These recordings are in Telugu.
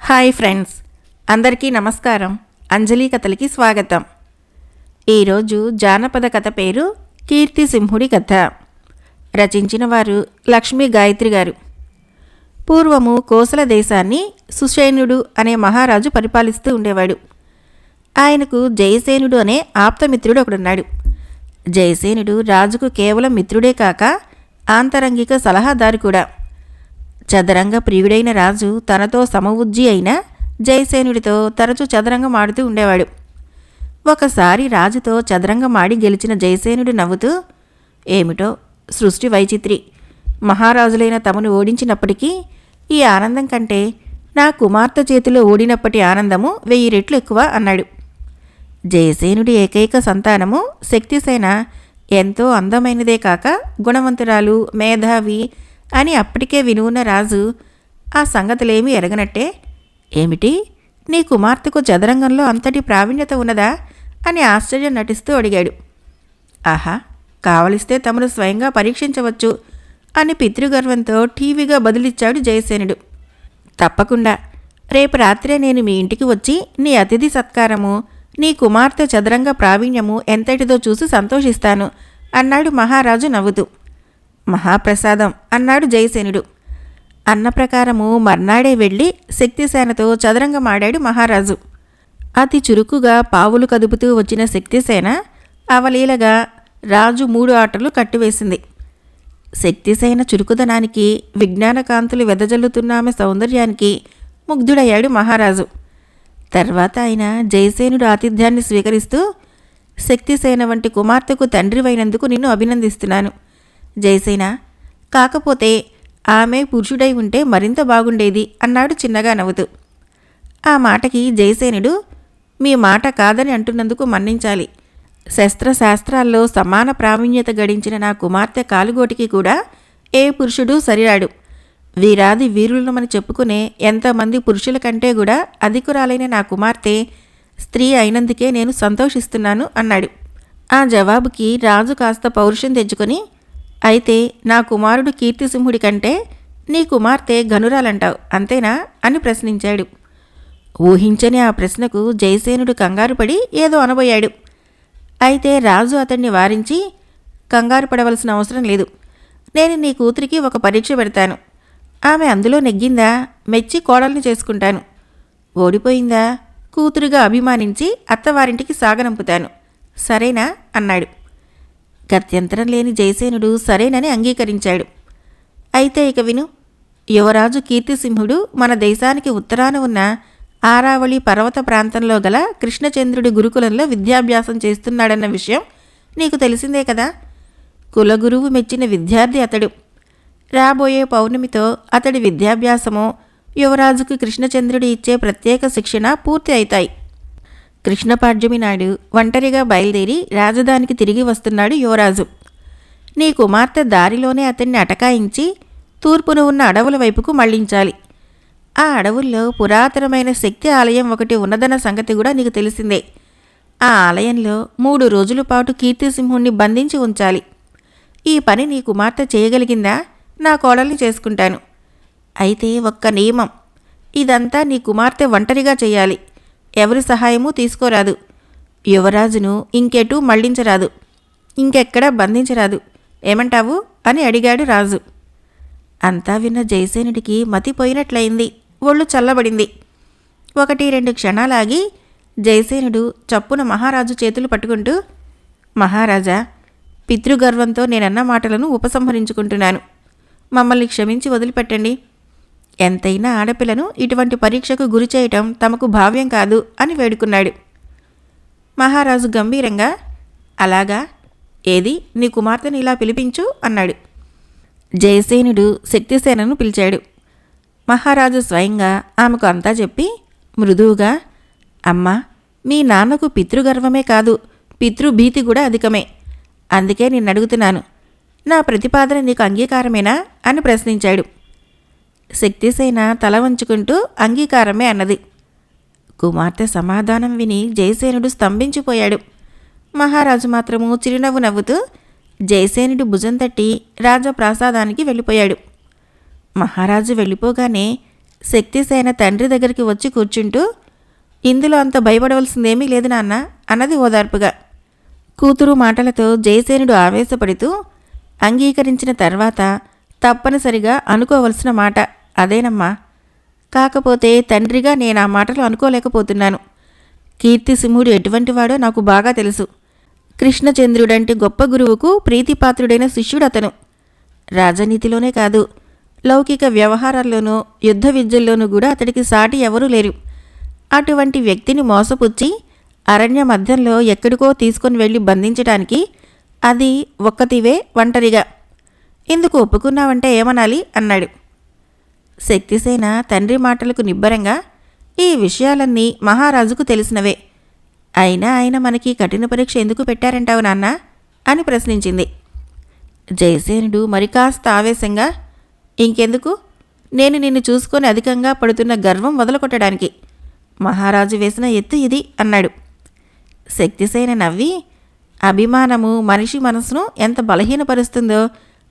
హాయ్ ఫ్రెండ్స్, అందరికీ నమస్కారం. అంజలి కథలకి స్వాగతం. ఈరోజు జానపద కథ పేరు కీర్తిసింహుడి కథ. రచించిన వారు లక్ష్మీ గాయత్రి గారు. పూర్వము కోసల దేశాన్ని సుషేనుడు అనే మహారాజు పరిపాలిస్తూ ఉండేవాడు. ఆయనకు జయసేనుడు అనే ఆప్తమిత్రుడు ఒకడున్నాడు. జయసేనుడు రాజుకు కేవలం మిత్రుడే కాక ఆంతరంగిక సలహాదారు కూడా. చదరంగ ప్రియుడైన రాజు తనతో సమవుజ్జి అయిన జయసేనుడితో తరచూ చదరంగం ఆడుతూ ఉండేవాడు. ఒకసారి రాజుతో చదరంగం ఆడి గెలిచిన జయసేనుడు నవ్వుతూ, ఏమిటో సృష్టి వైచిత్రి, మహారాజులైన తమను ఓడించినప్పటికీ ఈ ఆనందం కంటే నా కుమార్తె చేతిలో ఓడినప్పటి ఆనందము 1000 రెట్లు ఎక్కువ అన్నాడు. జయసేనుడి ఏకైక సంతానము శక్తిసేన ఎంతో అందమైనదే కాక గుణవంతురాలు, మేధావి అని అప్పటికే వినున్న రాజు ఆ సంగతులేమీ ఎరగనట్టే, ఏమిటి నీ కుమార్తెకు చదరంగంలో అంతటి ప్రావీణ్యత ఉన్నదా అని ఆశ్చర్యం నటిస్తూ అడిగాడు. ఆహా, కావలిస్తే తమను స్వయంగా పరీక్షించవచ్చు అని పితృగర్వంతో టీవీగా బదులిచ్చాడు జయసేనుడు. తప్పకుండా, రేపు రాత్రే నేను మీ ఇంటికి వచ్చి నీ అతిథి సత్కారము, నీ కుమార్తె చదరంగ ప్రావీణ్యము ఎంతటిదో చూసి సంతోషిస్తాను అన్నాడు మహారాజు నవ్వుతూ. మహాప్రసాదం అన్నాడు జయసేనుడు. అన్న ప్రకారము మర్నాడే వెళ్ళి శక్తిసేనతో చదరంగమాడాడు మహారాజు. అతి చురుకుగా పావులు కదుపుతూ వచ్చిన శక్తిసేన అవలీలగా రాజు 3 ఆటలు కట్టివేసింది. శక్తిసేన చురుకుదనానికి, విజ్ఞానకాంతులు వెదజల్లుతున్న ఆమె సౌందర్యానికి ముగ్ధుడయ్యాడు మహారాజు. తర్వాత ఆయన జయసేనుడు ఆతిథ్యాన్ని స్వీకరిస్తూ, శక్తిసేన వంటి కుమార్తెకు తండ్రివైనందుకు నిన్ను అభినందిస్తున్నాను జయసేన, కాకపోతే ఆమె పురుషుడై ఉంటే మరింత బాగుండేది అన్నాడు చిన్నగా నవ్వుతూ. ఆ మాటకి జయసేనుడు, మీ మాట కాదని అంటున్నందుకు మన్నించాలి. శస్త్రశాస్త్రాల్లో సమాన ప్రావీణ్యత గడించిన నా కుమార్తె కాలుగోటికి కూడా ఏ పురుషుడు సరిరాడు. వీరాది వీరులమని చెప్పుకునే ఎంతమంది పురుషుల కంటే కూడా అధికురాలైన నా కుమార్తె స్త్రీ అయినందుకే నేను సంతోషిస్తున్నాను అన్నాడు. ఆ జవాబుకి రాజు కాస్త పౌరుషం తెచ్చుకొని, అయితే నా కుమారుడు కీర్తిసింహుడి కంటే నీ కుమార్తె ఘనురాలంటావు అంతేనా అని ప్రశ్నించాడు. ఊహించని ఆ ప్రశ్నకు జయసేనుడు కంగారు పడి ఏదో అనబోయాడు. అయితే రాజు అతన్ని వారించి, కంగారు పడవలసిన అవసరం లేదు. నేను నీ కూతురికి ఒక పరీక్ష పెడతాను. ఆమె అందులో నెగ్గిందా మెచ్చి కోడల్ని చేసుకుంటాను. ఓడిపోయిందా కూతురుగా అభిమానించి అత్తవారింటికి సాగనంపుతాను. సరేనా అన్నాడు. గత్యంతరం లేని జయసేనుడు సరేనని అంగీకరించాడు. అయితే ఇక విను, యువరాజు కీర్తిసింహుడు మన దేశానికి ఉత్తరాన ఉన్న ఆరావళి పర్వత ప్రాంతంలో గల కృష్ణచంద్రుడి గురుకులంలో విద్యాభ్యాసం చేస్తున్నాడన్న విషయం నీకు తెలిసిందే కదా. కులగురువు మెచ్చిన విద్యార్థి అతడు. రాబోయే పౌర్ణమితో అతడి విద్యాభ్యాసము, యువరాజుకు కృష్ణచంద్రుడు ఇచ్చే ప్రత్యేక శిక్షణ పూర్తి అవుతాయి. కృష్ణపాడ్యమి నాడు ఒంటరిగా బయలుదేరి రాజధానికి తిరిగి వస్తున్నాడు యువరాజు. నీ కుమార్తె దారిలోనే అతన్ని అటకాయించి తూర్పున ఉన్న అడవుల వైపుకు మళ్లించాలి. ఆ అడవుల్లో పురాతనమైన శక్తి ఆలయం ఒకటి ఉన్నదన్న సంగతి కూడా నీకు తెలిసిందే. ఆ ఆలయంలో 3 రోజుల పాటు కీర్తిసింహుణ్ణి బంధించి ఉంచాలి. ఈ పని నీ కుమార్తె చేయగలిగిందా నా కోడల్ని చేసుకుంటాను. అయితే ఒక్క నియమం, ఇదంతా నీ కుమార్తె ఒంటరిగా చేయాలి. ఎవరి సహాయమూ తీసుకోరాదు. యువరాజును ఇంకెటూ మళ్లించరాదు, ఇంకెక్కడా బంధించరాదు. ఏమంటావు అని అడిగాడు రాజు. అంతా విన్న జయసేనుడికి మతిపోయినట్లయింది. ఒళ్ళు చల్లబడింది. 1-2 క్షణాలాగి జయసేనుడు చప్పున మహారాజు చేతులు పట్టుకుంటూ, మహారాజా, పితృగర్వంతో నేనన్న మాటలను ఉపసంహరించుకుంటున్నాను. మమ్మల్ని క్షమించి వదిలిపెట్టండి. ఎంతైనా ఆడపిల్లను ఇటువంటి పరీక్షకు గురి చేయటం తమకు భావ్యం కాదు అని వేడుకున్నాడు. మహారాజు గంభీరంగా, అలాగా, ఏది నీ కుమార్తెని ఇలా పిలిపించు అన్నాడు. జయసేనుడు శక్తిసేనను పిలిచాడు. మహారాజు స్వయంగా ఆమెకు అంతా చెప్పి మృదువుగా, అమ్మా, మీ నాన్నకు పితృగర్వమే కాదు, పితృభీతి కూడా అధికమే. అందుకే నిన్నడుగుతున్నాను, నా ప్రతిపాదన నీకు అంగీకారమేనా అని ప్రశ్నించాడు. శక్తిసేన తల వంచుకుంటూ అంగీకారమే అన్నది. కుమార్తె సమాధానం విని జయసేనుడు స్తంభించిపోయాడు. మహారాజు మాత్రము చిరునవ్వు నవ్వుతూ జయసేనుడు భుజం తట్టి రాజప్రాసాదానికి వెళ్ళిపోయాడు. మహారాజు వెళ్ళిపోగానే శక్తిసేన తండ్రి దగ్గరికి వచ్చి కూర్చుంటూ, ఇందులో అంత భయపడవలసిందేమీ లేదు నాన్న అన్నది ఓదార్పుగా. కూతురు మాటలతో జయసేనుడు ఆవేశపడుతూ, అంగీకరించిన తర్వాత తప్పనిసరిగా అనుకోవలసిన మాట అదేనమ్మా. కాకపోతే తండ్రిగా నేను ఆ మాటలు అనుకోలేకపోతున్నాను. కీర్తిసింహుడు ఎటువంటివాడో నాకు బాగా తెలుసు. కృష్ణచంద్రుడంటి గొప్ప గురువుకు ప్రీతిపాత్రుడైన శిష్యుడతను. రాజనీతిలోనే కాదు, లౌకిక వ్యవహారాల్లోనూ యుద్ధ విద్యల్లోనూ కూడా అతడికి సాటి ఎవరూ లేరు. అటువంటి వ్యక్తిని మోసపుచ్చి అరణ్య మధ్యంలో ఎక్కడికో తీసుకొని వెళ్ళి బంధించటానికి అది ఒక్కతివే ఒంటరిగా. ఇందుకు ఒప్పుకున్నావంటే ఏమనాలి అన్నాడు. శక్తిసేన తండ్రి మాటలకు నిబ్బరంగా, ఈ విషయాలన్నీ మహారాజుకు తెలిసినవే. అయినా ఆయన మనకి కఠిన పరీక్ష ఎందుకు పెట్టారంటావు నాన్న అని ప్రశ్నించింది. జయసేనుడు మరి కాస్త ఆవేశంగా, ఇంకెందుకు, నేను నిన్ను చూసుకొని అధికంగా పడుతున్న గర్వం వదలకొట్టడానికి. మహారాజు వేసిన ఎత్తు ఇది అన్నాడు. శక్తిసేన నవ్వి, అభిమానము మనిషి మనసును ఎంత బలహీనపరుస్తుందో,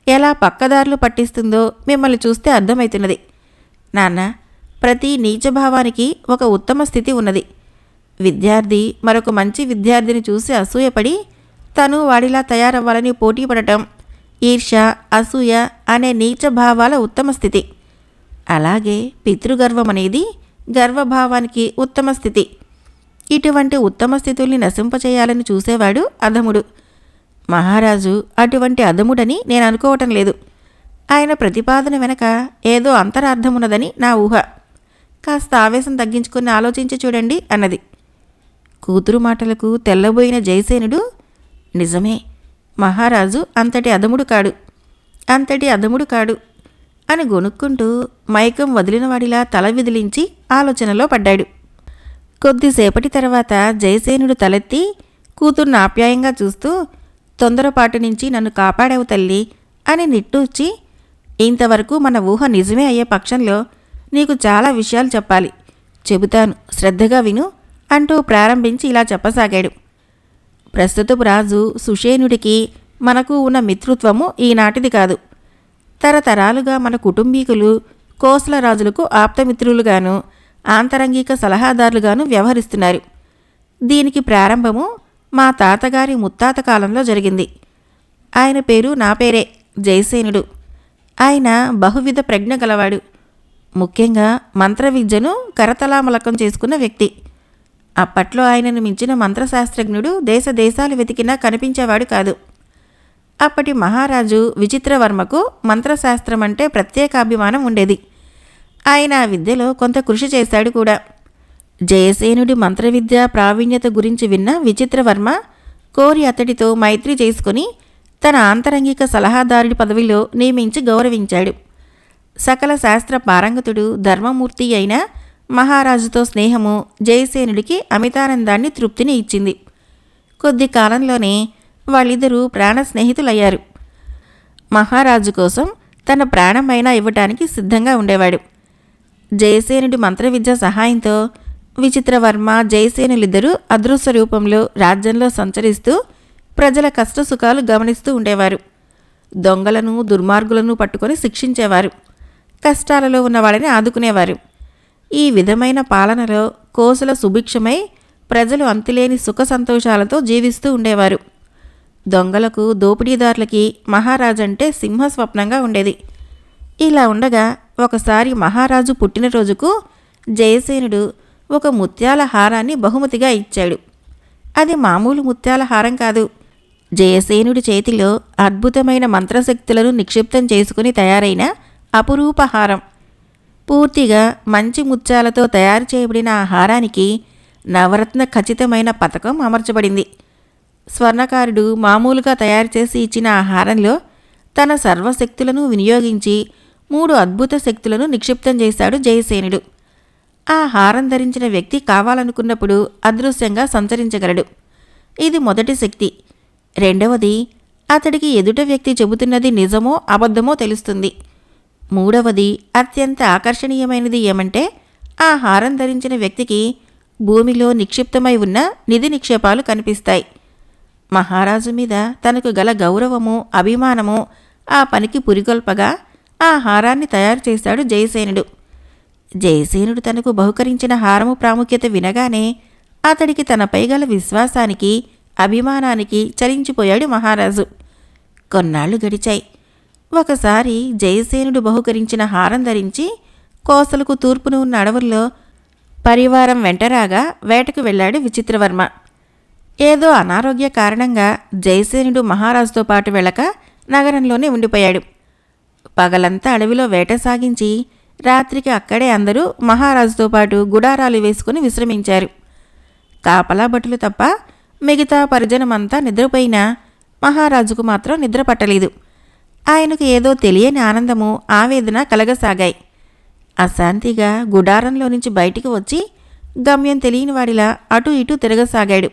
ఎలా పక్కదారులు పట్టిస్తుందో మిమ్మల్ని చూస్తే అర్థమవుతున్నది. నాన్న, ప్రతి నీచభావానికి ఒక ఉత్తమ స్థితి ఉన్నది. విద్యార్థి మరొక మంచి విద్యార్థిని చూసి అసూయపడి తను వాడిలా తయారవ్వాలని పోటీ పడటం ఈర్ష్య, అసూయ అనే నీచభావాల ఉత్తమ స్థితి. అలాగే పితృగర్వం అనేది గర్వభావానికి ఉత్తమ స్థితి. ఇటువంటి ఉత్తమ స్థితుల్ని నశింపచేయాలని చూసేవాడు అధముడు. మహారాజు అటువంటి అధముడని నేను అనుకోవటం లేదు. ఆయన ప్రతిపాదన వెనక ఏదో అంతరార్థమున్నదని నా ఊహ. కాస్త ఆవేశం తగ్గించుకుని ఆలోచించి చూడండి అన్నది. కూతురు మాటలకు తెల్లబోయిన జయసేనుడు, నిజమే, మహారాజు అంతటి అధముడు కాడు అని గొనుక్కుంటూ మైకం వదిలినవాడిలా తల విదిలించి ఆలోచనలో పడ్డాడు. కొద్దిసేపటి తర్వాత జయసేనుడు తలెత్తి కూతుర్ని ఆప్యాయంగా చూస్తూ, తొందరపాటు నుంచి నన్ను కాపాడావు తల్లి అని నిట్టూర్చి, ఇంతవరకు మన ఊహ నిజమే అయ్యే పక్షంలో నీకు చాలా విషయాలు చెప్పాలి. చెబుతాను, శ్రద్ధగా విను అంటూ ప్రారంభించి ఇలా చెప్పసాగాడు. ప్రస్తుతపు రాజు సుషేనుడికి మనకు ఉన్న మిత్రుత్వము ఈనాటిది కాదు. తరతరాలుగా మన కుటుంబీకులు కోసల రాజులకు ఆప్తమిత్రులుగాను ఆంతరంగిక సలహాదారులుగాను వ్యవహరిస్తున్నారు. దీనికి ప్రారంభము మా తాతగారి ముత్తాత కాలంలో జరిగింది. ఆయన పేరు నా పేరే, జయసేనుడు. ఆయన బహువిధ ప్రజ్ఞ గలవాడు. ముఖ్యంగా మంత్ర విద్యను కరతలామలకం చేసుకున్న వ్యక్తి. అప్పట్లో ఆయనను మించిన మంత్రశాస్త్రజ్ఞుడు దేశ దేశాలు వెతికినా కనిపించేవాడు కాదు. అప్పటి మహారాజు విచిత్రవర్మకు మంత్రశాస్త్రం అంటే ప్రత్యేకాభిమానం ఉండేది. ఆయన ఆ విద్యలో కొంత కృషి చేశాడు కూడా. జయసేనుడి మంత్రవిద్య ప్రావీణ్యత గురించి విన్న విచిత్రవర్మ కోరి అతడితో మైత్రి చేసుకుని తన ఆంతరంగిక సలహాదారుడి పదవిలో నియమించి గౌరవించాడు. సకల శాస్త్ర పారంగతుడు ధర్మమూర్తి అయిన మహారాజుతో స్నేహము జయసేనుడికి అమితానందాన్ని, తృప్తిని ఇచ్చింది. కొద్ది కాలంలోనే వాళ్ళిద్దరూ ప్రాణ స్నేహితులయ్యారు. మహారాజు కోసం తన ప్రాణమైనా ఇవ్వటానికి సిద్ధంగా ఉండేవాడు. జయసేనుడి మంత్రవిద్య సహాయంతో విచిత్రవర్మ, జయసేనులిద్దరూ అదృశ్య రూపంలో రాజ్యంలో సంచరిస్తూ ప్రజల కష్టసుఖాలు గమనిస్తూ ఉండేవారు. దొంగలను, దుర్మార్గులను పట్టుకొని శిక్షించేవారు. కష్టాలలో ఉన్న వాళ్ళని ఆదుకునేవారు. ఈ విధమైన పాలనలో కోసల సుభిక్షమై ప్రజలు అంతులేని సుఖ సంతోషాలతో జీవిస్తూ ఉండేవారు. దొంగలకు, దోపిడీదారులకి మహారాజంటే సింహస్వప్నంగా ఉండేది. ఇలా ఉండగా ఒకసారి మహారాజు పుట్టినరోజుకు జయసేనుడు ఒక ముత్యాల హారాన్ని బహుమతిగా ఇచ్చాడు. అది మామూలు ముత్యాల హారం కాదు. జయసేనుడి చేతిలో అద్భుతమైన మంత్రశక్తులను నిక్షిప్తం చేసుకుని తయారైన అపురూప హారం. పూర్తిగా మంచి ముత్యాలతో తయారు చేయబడిన ఆ హారానికి నవరత్న ఖచ్చితమైన పతకం అమర్చబడింది. స్వర్ణకారుడు మామూలుగా తయారు చేసి ఇచ్చిన ఆ హారంలో తన సర్వశక్తులను వినియోగించి 3 అద్భుత శక్తులను నిక్షిప్తం చేశాడు జయసేనుడు. ఆ హారం ధరించిన వ్యక్తి కావాలనుకున్నప్పుడు అదృశ్యంగా సంచరించగలడు. ఇది మొదటి శక్తి. రెండవది, అతడికి ఎదుట వ్యక్తి చెబుతున్నది నిజమో అబద్ధమో తెలుస్తుంది. మూడవది, అత్యంత ఆకర్షణీయమైనది ఏమంటే ఆ హారం ధరించిన వ్యక్తికి భూమిలో నిక్షిప్తమై ఉన్న నిధి నిక్షేపాలు కనిపిస్తాయి. మహారాజు మీద తనకు గల గౌరవము, అభిమానము ఆ పనికి పురికొల్పగా ఆ హారాన్ని తయారు చేశాడు జయసేనుడు. జయసేనుడు తనకు బహుకరించిన హారము ప్రాముఖ్యత వినగానే అతడికి తనపై గల విశ్వాసానికి, అభిమానానికి చలించిపోయాడు మహారాజు. కొన్నాళ్లు గడిచాయి. ఒకసారి జయసేనుడు బహుకరించిన హారం ధరించి కోసలకు తూర్పున ఉన్న అడవుల్లో పరివారం వెంటరాగా వేటకు వెళ్ళాడు విచిత్రవర్మ. ఏదో అనారోగ్య కారణంగా జయసేనుడు మహారాజుతో పాటు వెళ్ళక నగరంలోనే ఉండిపోయాడు. పగలంతా అడవిలో వేట సాగించి రాత్రికి అక్కడే అందరూ మహారాజుతో పాటు గుడారాలు వేసుకుని విశ్రమించారు. కాపలా భటులు తప్ప మిగతా పరిజనమంతా నిద్రపోయినా మహారాజుకు మాత్రం నిద్ర పట్టలేదు. ఆయనకు ఏదో తెలియని ఆనందము, ఆవేదన కలగసాగాయి. అశాంతిగా గుడారంలో నుంచి బయటికి వచ్చి గమ్యం తెలియని వాడిలా అటూ ఇటూ తిరగసాగాడు.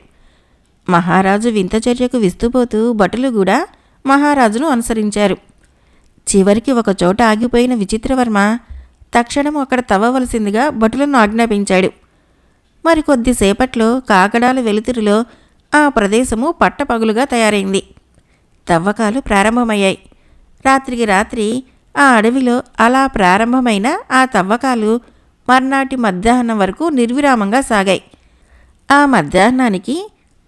మహారాజు వింత చర్యకు విస్తుపోతూ భటులు కూడా మహారాజును అనుసరించారు. చివరికి ఒకచోట ఆగిపోయిన విచిత్రవర్మ తక్షణం అక్కడ తవ్వవలసిందిగా భటులను ఆజ్ఞాపించాడు. మరికొద్దిసేపట్లో కాకడాల వెలుతురులో ఆ ప్రదేశము పట్టపగులుగా తయారైంది. తవ్వకాలు ప్రారంభమయ్యాయి. రాత్రికి రాత్రి ఆ అడవిలో అలా ప్రారంభమైన ఆ తవ్వకాలు మర్నాటి మధ్యాహ్నం వరకు నిర్విరామంగా సాగాయి. ఆ మధ్యాహ్నానికి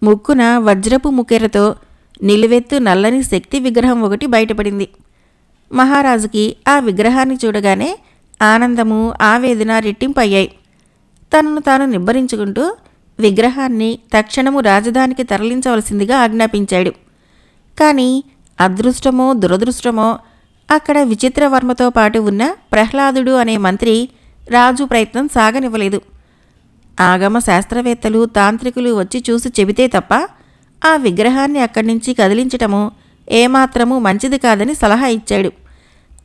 ముక్కున వజ్రపు ముకెరతో నిలువెత్తు నల్లని శక్తి విగ్రహం ఒకటి బయటపడింది. మహారాజుకి ఆ విగ్రహాన్ని చూడగానే ఆనందము, ఆవేదన రెట్టింపయ్యాయి. తనను తాను నిబ్బరించుకుంటూ విగ్రహాన్ని తక్షణము రాజధానికి తరలించవలసిందిగా ఆజ్ఞాపించాడు. కానీ అదృష్టమో దురదృష్టమో అక్కడ విచిత్రవర్మతో పాటు ఉన్న ప్రహ్లాదుడు అనే మంత్రి రాజు ప్రయత్నం సాగనివ్వలేదు. ఆగమ శాస్త్రవేత్తలు, తాంత్రికులు వచ్చి చూసి చెబితే తప్ప ఆ విగ్రహాన్ని అక్కడి నుంచి కదిలించటము ఏమాత్రమూ మంచిది కాదని సలహా ఇచ్చాడు.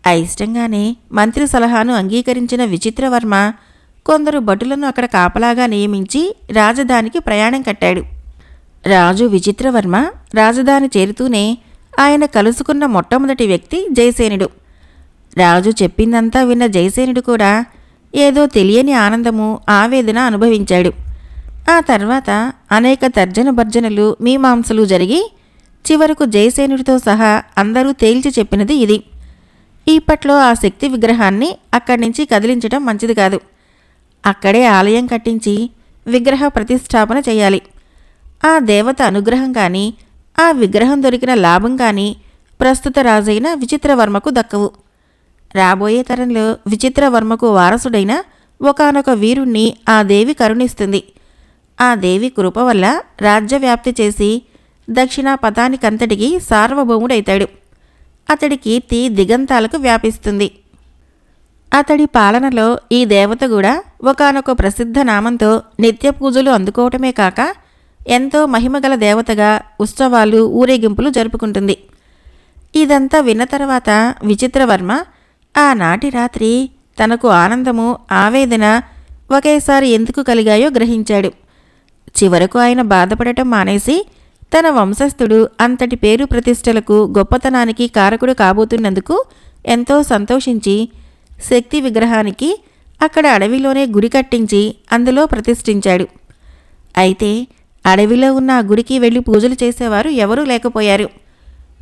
అయిష్టంగానే మంత్రి సలహాను అంగీకరించిన విచిత్రవర్మ కొందరు భటులను అక్కడ కాపలాగా నియమించి రాజధానికి ప్రయాణం కట్టాడు. రాజు విచిత్రవర్మ రాజధాని చేరుతూనే ఆయన కలుసుకున్న మొట్టమొదటి వ్యక్తి జయసేనుడు. రాజు చెప్పిందంతా విన్న జయసేనుడు కూడా ఏదో తెలియని ఆనందము, ఆవేదన అనుభవించాడు. ఆ తర్వాత అనేక తర్జన భర్జనలు, మీమాంసలు జరిగి చివరకు జయసేనుడితో సహా అందరూ తేల్చి చెప్పినది ఇది: ఇప్పట్లో ఆ శక్తి విగ్రహాన్ని అక్కడి నుంచి కదిలించడం మంచిది కాదు. అక్కడే ఆలయం కట్టించి విగ్రహ ప్రతిష్టాపన చేయాలి. ఆ దేవత అనుగ్రహం కానీ, ఆ విగ్రహం దొరికిన లాభం కానీ ప్రస్తుత రాజైన విచిత్రవర్మకు దక్కవు. రాబోయే తరంలో విచిత్రవర్మకు వారసుడైన ఒకానొక వీరుణ్ణి ఆ దేవి కరుణిస్తుంది. ఆ దేవి కృప వల్ల రాజ్యవ్యాప్తి చేసి దక్షిణాపథానికంతటికీ సార్వభౌముడైతాడు. అతడి కీర్తి దిగంతాలకు వ్యాపిస్తుంది. అతడి పాలనలో ఈ దేవత కూడా ఒకానొక ప్రసిద్ధ నామంతో నిత్య పూజలు అందుకోవటమే కాక ఎంతో మహిమగల దేవతగా ఉత్సవాలు, ఊరేగింపులు జరుపుకుంటుంది. ఇదంతా విన్న తర్వాత విచిత్రవర్మ ఆనాటి రాత్రి తనకు ఆనందము, ఆవేదన ఒకేసారి ఎందుకు కలిగాయో గ్రహించాడు. చివరకు ఆయన బాధపడటం మానేసి తన వంశస్థుడు అంతటి పేరు ప్రతిష్టలకు, గొప్పతనానికి కారకుడు కాబోతున్నందుకు ఎంతో సంతోషించి శక్తి విగ్రహానికి అక్కడ అడవిలోనే గుడి కట్టించి అందులో ప్రతిష్ఠించాడు. అయితే అడవిలో ఉన్న ఆ గుడికి వెళ్ళి పూజలు చేసేవారు ఎవరూ లేకపోయారు.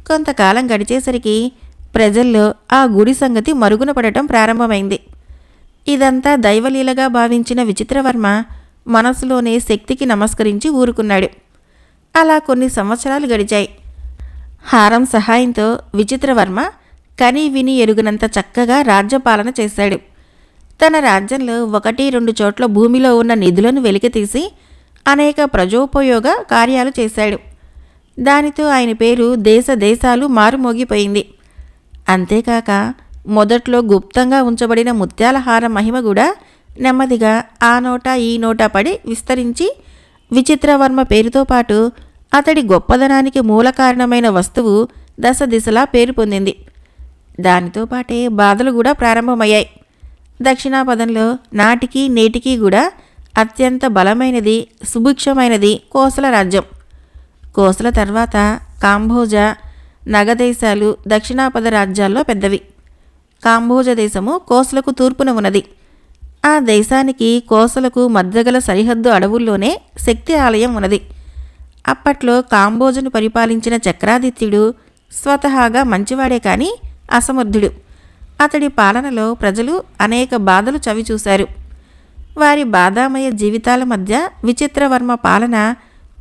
కొంతకాలం గడిచేసరికి ప్రజల్లో ఆ గుడి సంగతి మరుగున పడటం ప్రారంభమైంది. ఇదంతా దైవలీలగా భావించిన విచిత్రవర్మ మనసులోనే శక్తికి నమస్కరించి ఊరుకున్నాడు. అలా కొన్ని సంవత్సరాలు గడిచాయి. హారం సహాయంతో విచిత్రవర్మ కని విని ఎరుగనంత చక్కగా రాజ్యపాలన చేశాడు. తన రాజ్యంలో 1-2 చోట్ల భూమిలో ఉన్న నిధులను వెలికితీసి అనేక ప్రజోపయోగ కార్యాలు చేశాడు. దానితో ఆయన పేరు దేశ దేశాలు మారుమోగిపోయింది. అంతేకాక మొదట్లో గుప్తంగా ఉంచబడిన ముత్యాల హారం మహిమ కూడా నెమ్మదిగా ఆ నోట ఈ నోట పడి విస్తరించి విచిత్రవర్మ పేరుతో పాటు అతడి గొప్పదనానికి మూల కారణమైన వస్తువు దశ దిశలా పేరు పొందింది. దానితో పాటే బాధలు కూడా ప్రారంభమయ్యాయి. దక్షిణాపథంలో నాటికి నేటికి కూడా అత్యంత బలమైనది, సుభిక్షమైనది కోసల రాజ్యం. కోసల తర్వాత కాంబోజ, నగదేశాలు దక్షిణాపథ రాజ్యాల్లో పెద్దవి. కాంబోజ దేశము కోసలకు తూర్పున ఉన్నది. ఆ దేశానికి కోసలకు మధ్యగల సరిహద్దు అడవుల్లోనే శక్తి ఆలయం ఉన్నది. అప్పట్లో కాంబోజను పరిపాలించిన చక్రాదిత్యుడు స్వతహాగా మంచివాడే కానీ అసమర్థుడు. అతడి పాలనలో ప్రజలు అనేక బాధలు చవిచూశారు. వారి బాధామయ జీవితాల మధ్య విచిత్రవర్మ పాలన,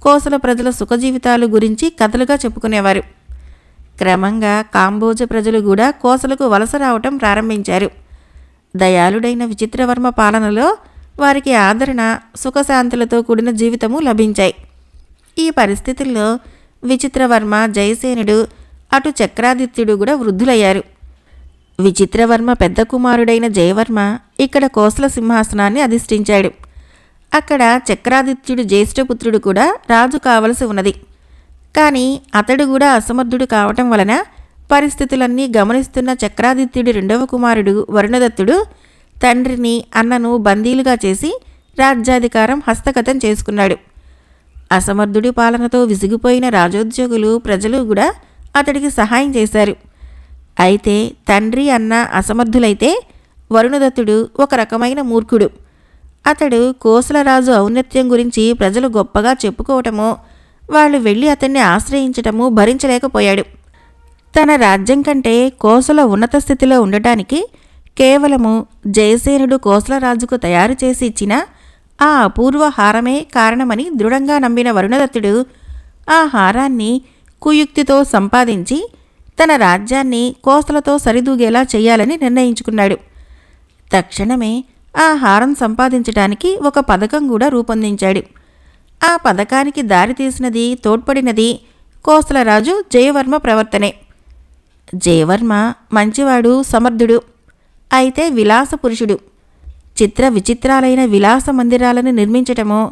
కోసల ప్రజల సుఖజీవితాలు గురించి కథలుగా చెప్పుకునేవారు. క్రమంగా కాంబోజ ప్రజలు కూడా కోసలకు వలస రావటం ప్రారంభించారు. దయాళుడైన విచిత్రవర్మ పాలనలో వారికి ఆదరణ, సుఖశాంతులతో కూడిన జీవితము లభించాయి. ఈ పరిస్థితుల్లో విచిత్రవర్మ, జయసేనుడు, అటు చక్రాదిత్యుడు కూడా వృద్ధులయ్యారు. విచిత్రవర్మ పెద్ద కుమారుడైన జయవర్మ ఇక్కడ కోసల సింహాసనాన్ని అధిష్ఠించాడు. అక్కడ చక్రాదిత్యుడు జ్యేష్ఠపుత్రుడు కూడా రాజు కావలసి ఉన్నది. కానీ అతడు కూడా అసమర్థుడు కావటం వలన పరిస్థితులన్నీ గమనిస్తున్న చక్రాదిత్యుడి రెండవ కుమారుడు వరుణదత్తుడు తండ్రిని, అన్నను బందీలుగా చేసి రాజ్యాధికారం హస్తగతం చేసుకున్నాడు. అసమర్థుడి పాలనతో విసిగిపోయిన రాజోద్యోగులు, ప్రజలు కూడా అతడికి సహాయం చేశారు. అయితే తండ్రి, అన్న అసమర్థులైతే వరుణదత్తుడు ఒక రకమైన మూర్ఖుడు. అతడు కోసలరాజు ఔన్నత్యం గురించి ప్రజలు గొప్పగా చెప్పుకోవటమో, వాళ్ళు వెళ్ళి అతన్ని ఆశ్రయించటము భరించలేకపోయాడు. తన రాజ్యం కంటే కోసల ఉన్నత స్థితిలో ఉండటానికి కేవలము జయసేనుడు కోసలరాజుకు తయారు చేసి ఇచ్చిన ఆ అపూర్వ హారమే కారణమని దృఢంగా నమ్మిన వరుణదత్తుడు ఆ హారాన్ని కుయుక్తితో సంపాదించి తన రాజ్యాన్ని కోసలతో సరిదూగేలా చేయాలని నిర్ణయించుకున్నాడు. తక్షణమే ఆ హారం సంపాదించడానికి ఒక పథకం కూడా రూపొందించాడు. ఆ పథకానికి దారితీసినది, తోడ్పడినది కోసలరాజు జయవర్మ ప్రవర్తనే. జయవర్మ మంచివాడు, సమర్థుడు, అయితే విలాస పురుషుడు. చిత్ర విచిత్రాలైన విలాస మందిరాలను నిర్మించటమో,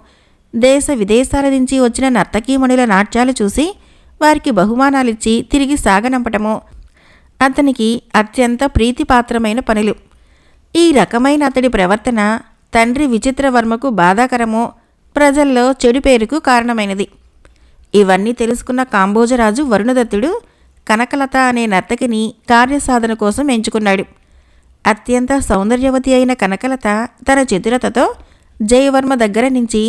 దేశ విదేశాల నుంచి వచ్చిన నర్తకీమణుల నాట్యాలు చూసి వారికి బహుమానాలిచ్చి తిరిగి సాగనంపటమో అతనికి అత్యంత ప్రీతిపాత్రమైన పనులు. ఈ రకమైన అతడి ప్రవర్తన తండ్రి విచిత్రవర్మకు బాధాకరమో, ప్రజల్లో చెడు పేరుకు కారణమైనది. ఇవన్నీ తెలుసుకున్న కాంబోజరాజు వరుణదత్తుడు కనకలత అనే నర్తకిని కార్యసాధన కోసం ఎంచుకున్నాడు. అత్యంత సౌందర్యవతి అయిన కనకలత తన చతురతతో జయవర్మ దగ్గర నుంచి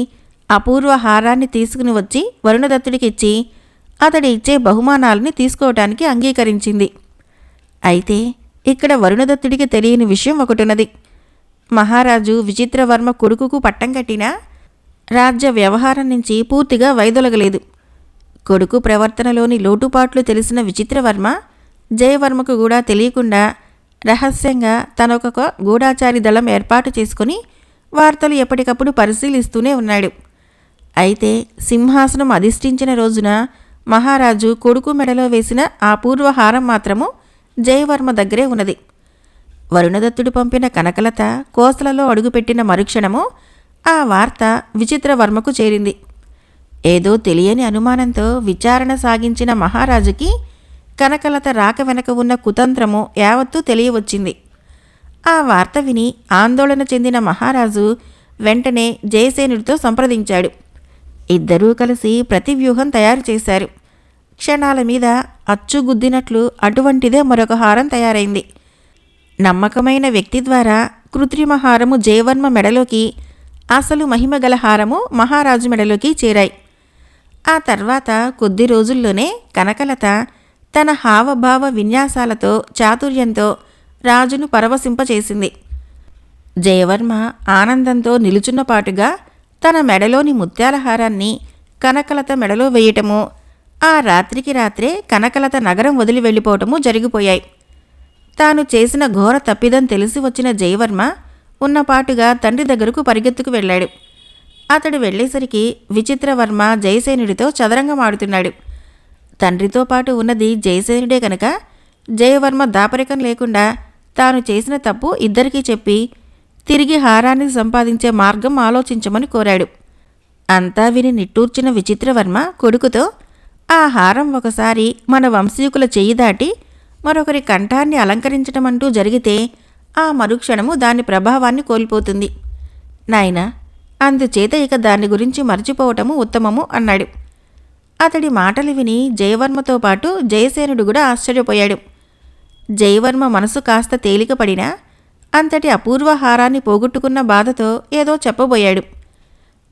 అపూర్వ హారాన్ని తీసుకుని వచ్చి వరుణదత్తుడికిచ్చి అతడి ఇచ్చే బహుమానాలని తీసుకోవటానికి అంగీకరించింది. అయితే ఇక్కడ వరుణదత్తుడికి తెలియని విషయం ఒకటున్నది. మహారాజు విచిత్రవర్మ కొడుకుకు పట్టం కట్టినా రాజ్య వ్యవహారం నుంచి పూర్తిగా వైదొలగలేదు. కొడుకు ప్రవర్తనలోని లోటుపాట్లు తెలిసిన విచిత్రవర్మ జయవర్మకు కూడా తెలియకుండా రహస్యంగా తనొక గూఢాచారి దళం ఏర్పాటు చేసుకుని వార్తలు ఎప్పటికప్పుడు పరిశీలిస్తూనే ఉన్నాడు. అయితే సింహాసనం అధిష్ఠించిన రోజున మహారాజు కొడుకు మెడలో వేసిన ఆ పూర్వహారం మాత్రము జయవర్మ దగ్గరే ఉన్నది. వరుణదత్తుడు పంపిన కనకలత కోసలలో అడుగుపెట్టిన మరుక్షణము ఆ వార్త విచిత్రవర్మకు చేరింది. ఏదో తెలియని అనుమానంతో విచారణ సాగించిన మహారాజుకి కనకలత రాక వెనక ఉన్న కుతంత్రము యావత్తూ తెలియవచ్చింది. ఆ వార్త విని ఆందోళన చెందిన మహారాజు వెంటనే జయసేనుడితో సంప్రదించాడు. ఇద్దరూ కలిసి ప్రతివ్యూహం తయారు చేశారు. క్షణాల మీద అచ్చుగుద్దినట్లు అటువంటిదే మరొక హారం తయారైంది. నమ్మకమైన వ్యక్తి ద్వారా కృత్రిమ హారము జయవర్మ మెడలోకి, అసలు మహిమగల హారము మహారాజు మెడలోకి చేరాయి. ఆ తర్వాత కొద్ది రోజుల్లోనే కనకలత తన హావభావ విన్యాసాలతో, చాతుర్యంతో రాజును పరవశింపచేసింది. జయవర్మ ఆనందంతో నిలుచున్నపాటుగా తన మెడలోని ముత్యాల హారాన్ని కనకలత మెడలో వేయటము, ఆ రాత్రికి రాత్రే కనకలత నగరం వదిలి వెళ్ళిపోవటము జరిగిపోయాయి. తాను చేసిన ఘోర తప్పిదం తెలిసి వచ్చిన జయవర్మ ఉన్నపాటుగా తండ్రి దగ్గరకు పరిగెత్తుకు వెళ్ళాడు. అతడు వెళ్ళేసరికి విచిత్రవర్మ జయసేనుడితో చదరంగమాడుతున్నాడు. తండ్రితో పాటు ఉన్నది జయసేనుడే కనుక జయవర్మ దాపరికం లేకుండా తాను చేసిన తప్పు ఇద్దరికీ చెప్పి తిరిగి హారాన్ని సంపాదించే మార్గం ఆలోచించమని కోరాడు. అంతా విని నిట్టూర్చిన విచిత్రవర్మ కొడుకుతో, ఆ హారం ఒకసారి మన వంశీకుల చెయ్యి దాటి మరొకరి కంఠాన్ని అలంకరించటమంటూ జరిగితే ఆ మరుక్షణము దాని ప్రభావాన్ని కోల్పోతుంది. నాయనా, అందుచేత ఇక దాని గురించి మర్చిపోవటము ఉత్తమము అన్నాడు. అతడి మాటలు విని జయవర్మతో పాటు జయసేనుడు కూడా ఆశ్చర్యపోయాడు. జయవర్మ మనసు కాస్త తేలికపడినా అంతటి అపూర్వ హారాన్ని పోగొట్టుకున్న బాధతో ఏదో చెప్పబోయాడు.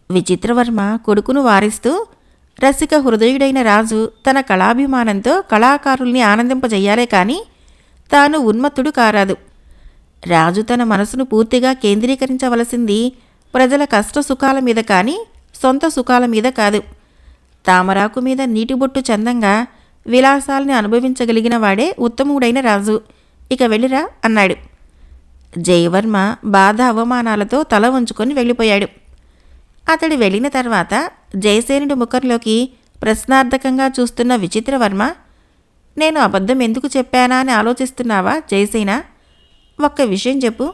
విచిత్రవర్మ కొడుకును వారిస్తూ, రసిక హృదయుడైన రాజు తన కళాభిమానంతో కళాకారుల్ని ఆనందింపజెయ్యాలే కాని తాను ఉన్మత్తుడు కారాదు. రాజు తన మనసును పూర్తిగా కేంద్రీకరించవలసింది ప్రజల కష్ట సుఖాల మీద కానీ సొంత సుఖాల మీద కాదు. తామరాకు మీద నీటిబొట్టు చందంగా విలాసాల్ని అనుభవించగలిగిన వాడే ఉత్తముడైన రాజు. ఇక వెళ్ళిరా అన్నాడు. జయవర్మ బాధ అవమానాలతో తల వంచుకొని వెళ్ళిపోయాడు. అతడు వెళ్ళిన తర్వాత జయసేనుడి ముఖంలోకి ప్రశ్నార్థకంగా చూస్తున్న విచిత్రవర్మ, నేను అబద్ధం ఎందుకు చెప్పానా అని ఆలోచిస్తున్నావా జయసేన? ఒక్క విషయం చెప్పు.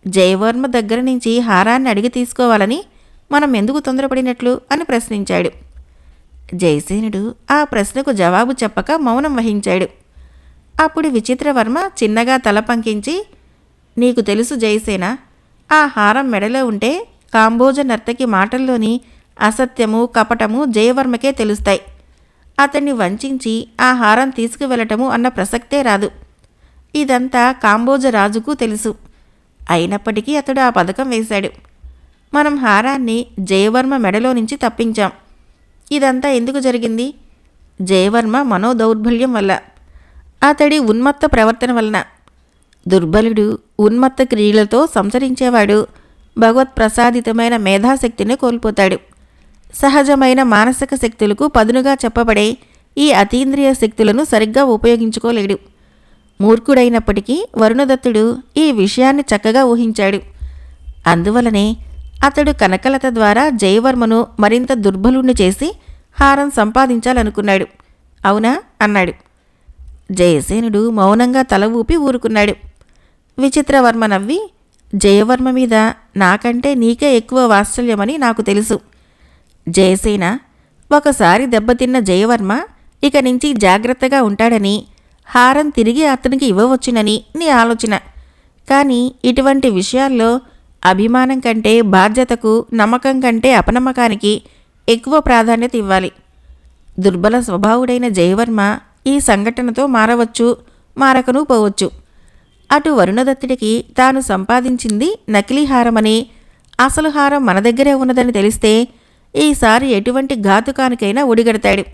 జయవర్మ దగ్గర నుంచి హారాన్ని అడిగి తీసుకోవాలని మనం ఎందుకు తొందరపడినట్లు అని ప్రశ్నించాడు. జయసేనుడు ఆ ప్రశ్నకు జవాబు చెప్పక మౌనం వహించాడు. అప్పుడు విచిత్రవర్మ చిన్నగా తల పంకించి, నీకు తెలుసు జయసేన, ఆ హారం మెడలో ఉంటే కాంబోజ నర్తకి మాటల్లోని అసత్యము కపటము జయవర్మకే తెలుస్తాయి. అతన్ని వంచించి ఆ హారం తీసుకువెళ్ళటము అన్న ప్రసక్తే రాదు. ఇదంతా కాంబోజ రాజుకు తెలుసు. అయినప్పటికీ అతడు ఆ పథకం వేశాడు. మనం హారాన్ని జయవర్మ మెడలో నుంచి తప్పించాం. ఇదంతా ఎందుకు జరిగింది? జయవర్మ మనోదౌర్బల్యం వల్ల, అతడి ఉన్మత్త ప్రవర్తన వలన. దుర్బలుడు ఉన్మత్త క్రియలతో సంచరించేవాడు భగవత్ప్రసాదితమైన మేధాశక్తిని కోల్పోతాడు. సహజమైన మానసిక శక్తులకు పదునుగా చెప్పబడే ఈ అతీంద్రియ శక్తులను సరిగ్గా ఉపయోగించుకోలేడు. మూర్ఖుడైనప్పటికీ వరుణదత్తుడు ఈ విషయాన్ని చక్కగా ఊహించాడు. అందువలనే అతడు కనకలత ద్వారా జయవర్మను మరింత దుర్బలుణ్ణి చేసి హారం సంపాదించాలనుకున్నాడు. అవునా అన్నాడు. జయసేనుడు మౌనంగా తల ఊపి ఊరుకున్నాడు. విచిత్రవర్మ నవ్వి, జయవర్మ మీద నాకంటే నీకే ఎక్కువ వాత్సల్యమని నాకు తెలుసు. జయసేన, ఒకసారి దెబ్బతిన్న జయవర్మ ఇక నుంచి జాగ్రత్తగా ఉంటాడని, హారం తిరిగి అతనికి ఇవ్వవచ్చునని నీ ఆలోచన. కానీ ఇటువంటి విషయాల్లో అభిమానం కంటే బాధ్యతకు, నమ్మకం కంటే అపనమ్మకానికి ఎక్కువ ప్రాధాన్యత ఇవ్వాలి. దుర్బల స్వభావుడైన జయవర్మ ఈ సంఘటనతో మారవచ్చు, మారకనూ పోవచ్చు. అటు వరుణదత్తుడికి తాను సంపాదించింది నకిలీ హారమని, అసలు హారం మన దగ్గరే ఉన్నదని తెలిస్తే ఈసారి ఎటువంటి ఘాతుకానికైనా ఒడిగడతాడు.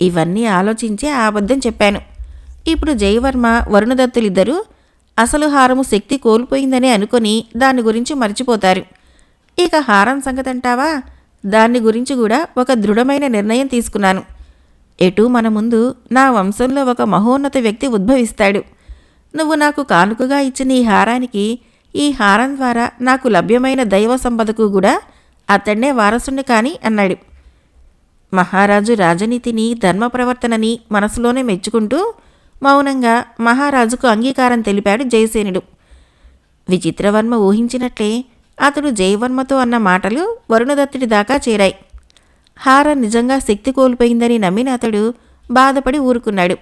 ఇవన్నీ ఆలోచించే ఆ అబద్ధం చెప్పాను. ఇప్పుడు జయవర్మ వరుణదత్తులిద్దరూ అసలు హారము శక్తి కోల్పోయిందని అనుకొని దాని గురించి మర్చిపోతారు. ఇక హారం సంగతంటావా? దాన్ని గురించి కూడా ఒక దృఢమైన నిర్ణయం తీసుకున్నాను. ఎటూ మన ముందు నా వంశంలో ఒక మహోన్నత వ్యక్తి ఉద్భవిస్తాడు. నువ్వు నాకు కానుకగా ఇచ్చిన ఈ హారానికి, ఈ హారం ద్వారా నాకు లభ్యమైన దైవ సంపదకు కూడా అతన్నే వారసుని కాని అన్నాడు. మహారాజు రాజనీతిని, ధర్మ ప్రవర్తనని మనసులోనే మెచ్చుకుంటూ మౌనంగా మహారాజుకు అంగీకారం తెలిపాడు జయసేనుడు. విచిత్రవర్మ ఊహించినట్లే అతడు జయవర్మతో అన్న మాటలు వరుణదత్తుడి దాకా చేరాయి. హారం నిజంగా శక్తి కోల్పోయిందని నమ్మిన అతడు బాధపడి ఊరుకున్నాడు.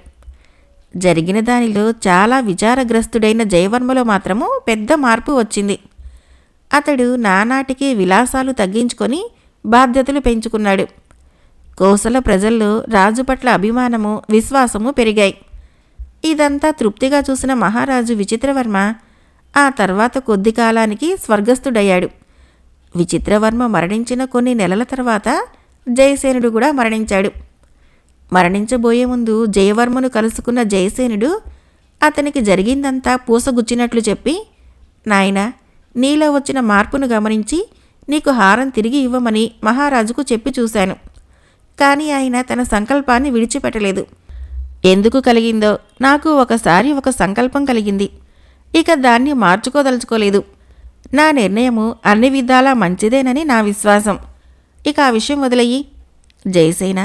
జరిగిన దానిలో చాలా విచారగ్రస్తుడైన జయవర్మలో మాత్రము పెద్ద మార్పు వచ్చింది. అతడు నానాటికి విలాసాలు తగ్గించుకొని బాధ్యతలు పెంచుకున్నాడు. కోసల ప్రజల్లో రాజు పట్ల అభిమానము, విశ్వాసము పెరిగాయి. ఇదంతా తృప్తిగా చూసిన మహారాజు విచిత్రవర్మ ఆ తర్వాత కొద్ది కాలానికి స్వర్గస్థుడయ్యాడు. విచిత్రవర్మ మరణించిన కొన్ని నెలల తర్వాత జయసేనుడు కూడా మరణించాడు. మరణించబోయే ముందు జయవర్మను కలుసుకున్న జయసేనుడు అతనికి జరిగిందంతా పూసగుచ్చినట్లు చెప్పి, నాయనా, నీలో వచ్చిన మార్పును గమనించి నీకు హారం తిరిగి ఇవ్వమని మహారాజుకు చెప్పి చూశాను. కానీ ఆయన తన సంకల్పాన్ని విడిచిపెట్టలేదు. ఎందుకు కలిగిందో నాకు ఒకసారి ఒక సంకల్పం కలిగింది. ఇక దాన్ని మార్చుకోదలుచుకోలేదు. నా నిర్ణయము అన్ని విధాలా మంచిదేనని నా విశ్వాసం. ఇక ఆ విషయం వదిలేయి. జయసేన,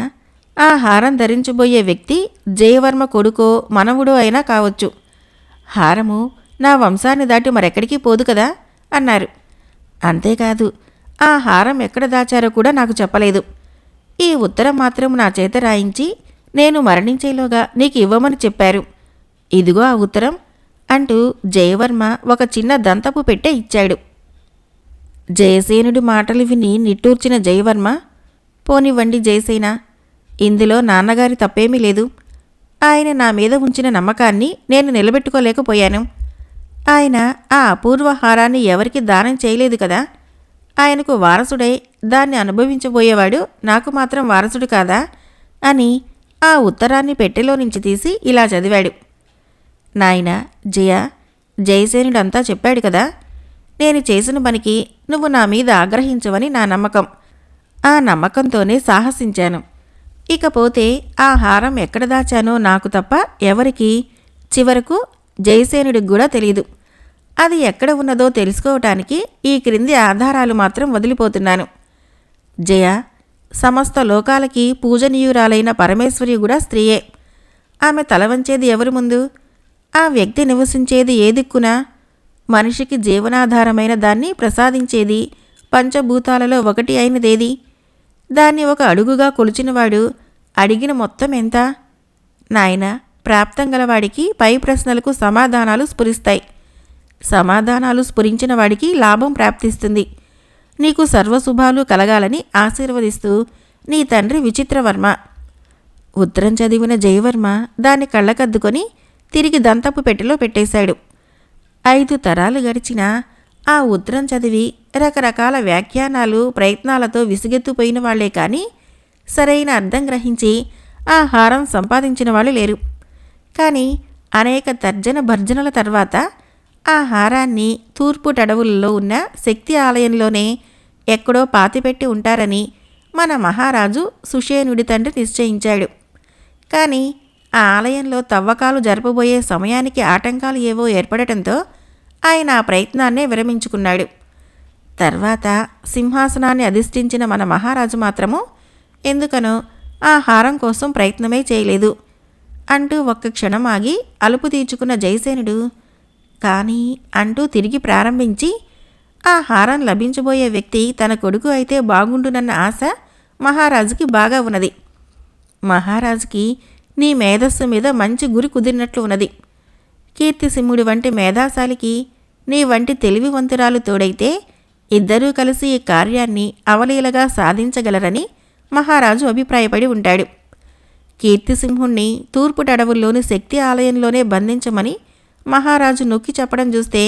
ఆ హారం ధరించబోయే వ్యక్తి జయవర్మ కొడుకో మనవుడో అయినా కావచ్చు. హారము నా వంశాన్ని దాటి మరెక్కడికి పోదు కదా అన్నారు. అంతేకాదు, ఆ హారం ఎక్కడ దాచారో కూడా నాకు చెప్పలేదు. ఈ ఉత్తరం మాత్రం నా చేత రాయించి నేను మరణించేలోగా నీకు ఇవ్వమని చెప్పారు. ఇదిగో ఆ ఉత్తరం అంటూ జయవర్మ ఒక చిన్న దంతపు పెట్టె ఇచ్చాడు. జయసేనుడి మాటలు విని నిట్టూర్చిన జయవర్మ, పోనివ్వండి జయసేన, ఇందులో నాన్నగారి తప్పేమీ లేదు. ఆయన నా మీద ఉంచిన నమ్మకాన్ని నేను నిలబెట్టుకోలేకపోయాను. ఆయన ఆ అపూర్వ హారాన్ని ఎవరికి దానం చేయలేదు కదా. ఆయనకు వారసుడై దాన్ని అనుభవించబోయేవాడు నాకు మాత్రం వారసుడు కాదా అని ఆ ఉత్తరాన్ని పెట్టెలో నుంచి తీసి ఇలా చదివాడు. నాయనా జయ, జయసేనుడంతా చెప్పాడు కదా. నేను చేసిన పనికి నువ్వు నా మీద ఆగ్రహించవని నా నమ్మకం. ఆ నమ్మకంతోనే సాహసించాను. ఇకపోతే ఆ హారం ఎక్కడ దాచానో నాకు తప్ప ఎవరికీ, చివరకు జయసేనుడికి కూడా తెలీదు. అది ఎక్కడ ఉన్నదో తెలుసుకోవటానికి ఈ క్రింది ఆధారాలు మాత్రం వదిలిపోతున్నాను. జయ, సమస్త లోకాలకి పూజనీయురాలైన పరమేశ్వరి కూడా స్త్రీయే. ఆమె తల వంచేది ఎవరి ముందు? ఆ వ్యక్తి నివసించేది ఏ దిక్కున? మనిషికి జీవనాధారమైన దాన్ని ప్రసాదించేది పంచభూతాలలో ఒకటి అయినదేది? దాన్ని ఒక అడుగుగా కొలిచినవాడు అడిగిన మొత్తం ఎంత? నాయనా, ప్రాప్తం గలవాడికి పై ప్రశ్నలకు సమాధానాలు స్ఫురిస్తాయి. సమాధానాలు స్ఫురించిన వాడికి లాభం ప్రాప్తిస్తుంది. నీకు సర్వశుభాలు కలగాలని ఆశీర్వదిస్తూ నీ తండ్రి విచిత్రవర్మ. ఉత్తరం చదివిన జయవర్మ దాన్ని కళ్ళకద్దుకొని తిరిగి దంతపు పెట్టెలో పెట్టేశాడు. 5 తరాలు గడిచినా ఆ ఉత్తరం చదివి రకరకాల వ్యాఖ్యానాలు ప్రయత్నాలతో విసిగెత్తుపోయిన వాళ్లే కానీ సరైన అర్థం గ్రహించి ఆ హారం సంపాదించిన వాళ్ళు లేరు. కానీ అనేక తర్జన భర్జనల తర్వాత ఆ హారాన్ని తూర్పుటడవుల్లో ఉన్న శక్తి ఆలయంలోనే ఎక్కడో పాతిపెట్టి ఉంటారని మన మహారాజు సుషేనుడి తండ్రి నిశ్చయించాడు. కానీ ఆ ఆలయంలో తవ్వకాలు జరపబోయే సమయానికి ఆటంకాలు ఏవో ఏర్పడటంతో ఆయన ఆ ప్రయత్నాన్నే విరమించుకున్నాడు. తర్వాత సింహాసనాన్ని అధిష్ఠించిన మన మహారాజు మాత్రము ఎందుకనో ఆ హారం కోసం ప్రయత్నమే చేయలేదు అంటూ ఒక్క క్షణం ఆగి అలుపు తీర్చుకున్న జయసేనుడు కానీ అంటూ తిరిగి ప్రారంభించి, ఆ హారం లభించబోయే వ్యక్తి తన కొడుకు అయితే బాగుండునన్న ఆశ మహారాజుకి బాగా ఉన్నది. మహారాజుకి నీ మేధస్సు మీద మంచి గురి కుదిరినట్లు ఉన్నది. కీర్తిసింహుడి వంటి మేధాశాలికి నీ వంటి తెలివివంతురాలు తోడైతే ఇద్దరూ కలిసి ఈ కార్యాన్ని అవలీలగా సాధించగలరని మహారాజు అభిప్రాయపడి ఉంటాడు. కీర్తిసింహుణ్ణి తూర్పుటడవుల్లోని శక్తి ఆలయంలోనే బంధించమని మహారాజు నొక్కి చెప్పడం చూస్తే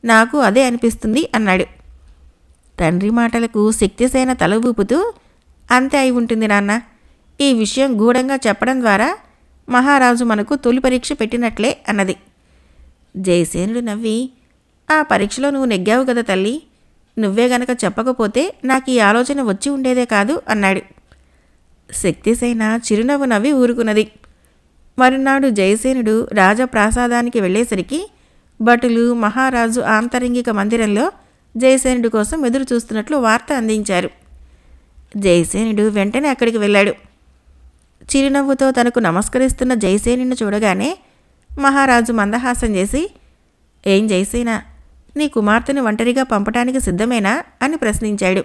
నాకు అదే అనిపిస్తుంది అన్నాడు. తండ్రి మాటలకు శక్తిసేన తల ఊపుతూ, అంతే అయి ఉంటుంది నాన్న. ఈ విషయం గూఢంగా చెప్పడం ద్వారా మహారాజు మనకు తొలి పరీక్ష పెట్టినట్లే అన్నది. జయసేనుడు నవ్వి, ఆ పరీక్షలో నువ్వు నెగ్గావు కదా తల్లి. నువ్వే గనక చెప్పకపోతే నాకు ఈ ఆలోచన వచ్చి ఉండేదే కాదు అన్నాడు. శక్తిసేన చిరునవ్వు నవ్వి ఊరుకున్నది. మరునాడు జయసేనుడు రాజప్రాసాదానికి వెళ్ళేసరికి భటులు మహారాజు ఆంతరంగిక మందిరంలో జయసేనుడి కోసం ఎదురు చూస్తున్నట్లు వార్త అందించారు. జయసేనుడు వెంటనే అక్కడికి వెళ్ళాడు. చిరునవ్వుతో తనకు నమస్కరిస్తున్న జయసేనుని చూడగానే మహారాజు మందహాసం చేసి, ఏం జయసేన, నీ కుమార్తెను ఒంటరిగా పంపటానికి సిద్ధమేనా అని ప్రశ్నించాడు.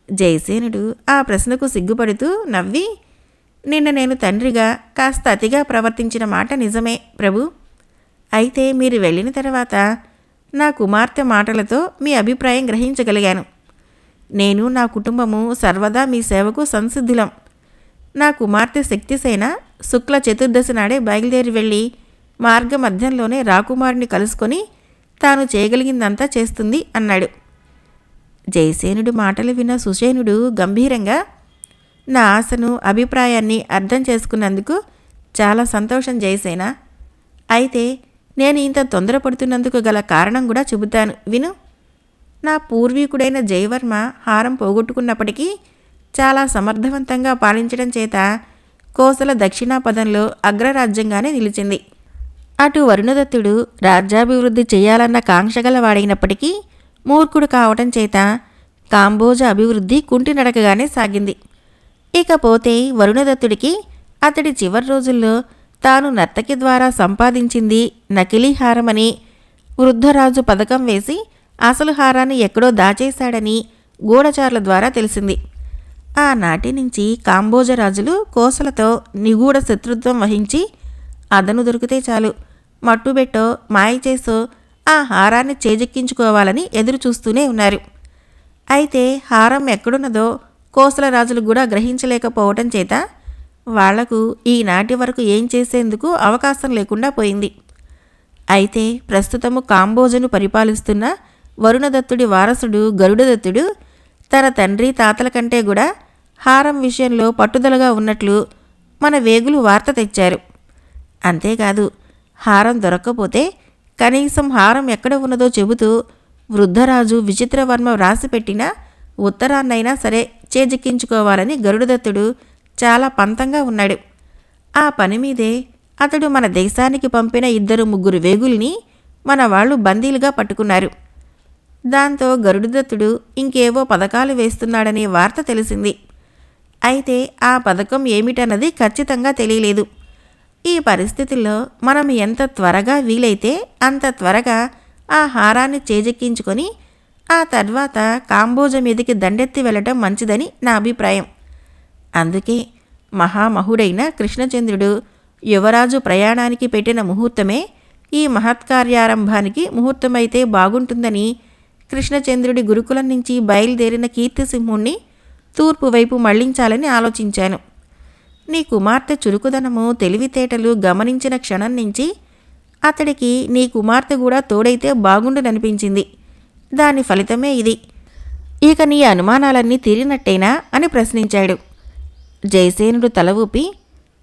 జయసేనుడు ఆ ప్రశ్నకు సిగ్గుపడుతూ నవ్వి, నిన్న నేను తండ్రిగా కాస్త అతిగా ప్రవర్తించిన మాట నిజమే ప్రభు. అయితే మీరు వెళ్ళిన తర్వాత నా కుమార్తె మాటలతో మీ అభిప్రాయం గ్రహించగలిగాను. నేను నా కుటుంబము సర్వదా మీ సేవకు సంసిద్ధులం. నా కుమార్తె శక్తిసేన శుక్ల చతుర్దశి నాడే బయలుదేరి వెళ్ళి మార్గమధ్యంలోనే రాకుమారుని కలుసుకొని తాను చేయగలిగిందంతా చేస్తుంది అన్నాడు. జయసేనుడి మాటలు విన్న సుషేనుడు గంభీరంగా, నా ఆశను అభిప్రాయాన్ని అర్థం చేసుకున్నందుకు చాలా సంతోషం జయసేన. అయితే నేను ఇంత తొందరపడుతున్నందుకు గల కారణం కూడా చెబుతాను విను. నా పూర్వీకుడైన జయవర్మ హారం పోగొట్టుకున్నప్పటికీ చాలా సమర్థవంతంగా పాలించడం చేత కోసల దక్షిణాపదంలో అగ్రరాజ్యంగానే నిలిచింది. అటు వరుణదత్తుడు రాజ్యాభివృద్ధి చేయాలన్న కాంక్షగలవాడైనప్పటికీ మూర్ఖుడు కావటం చేత కాంబోజ అభివృద్ధి కుంటినడకగానే సాగింది. ఇకపోతే వరుణదత్తుడికి అతడి చివరి రోజుల్లో తాను నర్తకి ద్వారా సంపాదించింది నకిలీ హారమని, వృద్ధరాజు పథకం వేసి అసలు హారాన్ని ఎక్కడో దాచేశాడని గూఢచారుల ద్వారా తెలిసింది. ఆనాటి నుంచి కాంబోజరాజులు కోసలతో నిగూఢ శత్రుత్వం వహించి అదను దొరికితే చాలు మట్టుబెట్టో మాయ చేసో ఆ హారాన్ని చేజెక్కించుకోవాలని ఎదురు చూస్తూనే ఉన్నారు. అయితే హారం ఎక్కడున్నదో కోసల రాజులు కూడా గ్రహించలేకపోవటం చేత వాళ్లకు ఈనాటి వరకు ఏం చేసేందుకు అవకాశం లేకుండా పోయింది. అయితే ప్రస్తుతము కాంబోజను పరిపాలిస్తున్న వరుణదత్తుడి వారసుడు గరుడదత్తుడు తన తండ్రి తాతల కంటే కూడా హారం విషయంలో పట్టుదలగా ఉన్నట్లు మన వేగులు వార్త తెచ్చారు. అంతేకాదు హారం దొరక్కపోతే కనీసం హారం ఎక్కడ ఉన్నదో చెబుతూ వృద్ధరాజు విచిత్రవర్మ వ్రాసిపెట్టిన ఉత్తరాన్నైనా సరే చేజిక్కించుకోవాలని గరుడదత్తుడు చాలా పంతంగా ఉన్నాడు. ఆ పని మీదే అతడు మన దేశానికి పంపిన 2-3 వేగుల్ని మన వాళ్ళు బందీలుగా పట్టుకున్నారు. దాంతో గరుడదత్తుడు ఇంకేవో పథకాలు వేస్తున్నాడనే వార్త తెలిసింది. అయితే ఆ పథకం ఏమిటన్నది ఖచ్చితంగా తెలియలేదు. ఈ పరిస్థితుల్లో మనం ఎంత త్వరగా వీలైతే అంత త్వరగా ఆ హారాన్ని చేజెక్కించుకొని ఆ తర్వాత కాంబోజ మీదకి దండెత్తి వెళ్ళటం మంచిదని నా అభిప్రాయం. అందుకే మహామహుడైన కృష్ణచంద్రుడు యువరాజు ప్రయాణానికి పెట్టిన ముహూర్తమే ఈ మహత్కార్యారంభానికి ముహూర్తమైతే బాగుంటుందని కృష్ణచంద్రుడి గురుకులం నుంచి బయలుదేరిన కీర్తిసింహుణ్ణి తూర్పు వైపు మళ్లించాలని ఆలోచించాను. నీ కుమార్తె చురుకుదనము తెలివితేటలు గమనించిన క్షణం నుంచి అతడికి నీ కుమార్తె కూడా తోడైతే బాగుండుననిపించింది. దాని ఫలితమే ఇది. ఇక నీ అనుమానాలన్నీ తీరినట్టేనా అని ప్రశ్నించాడు. జయసేనుడు తల ఊపి,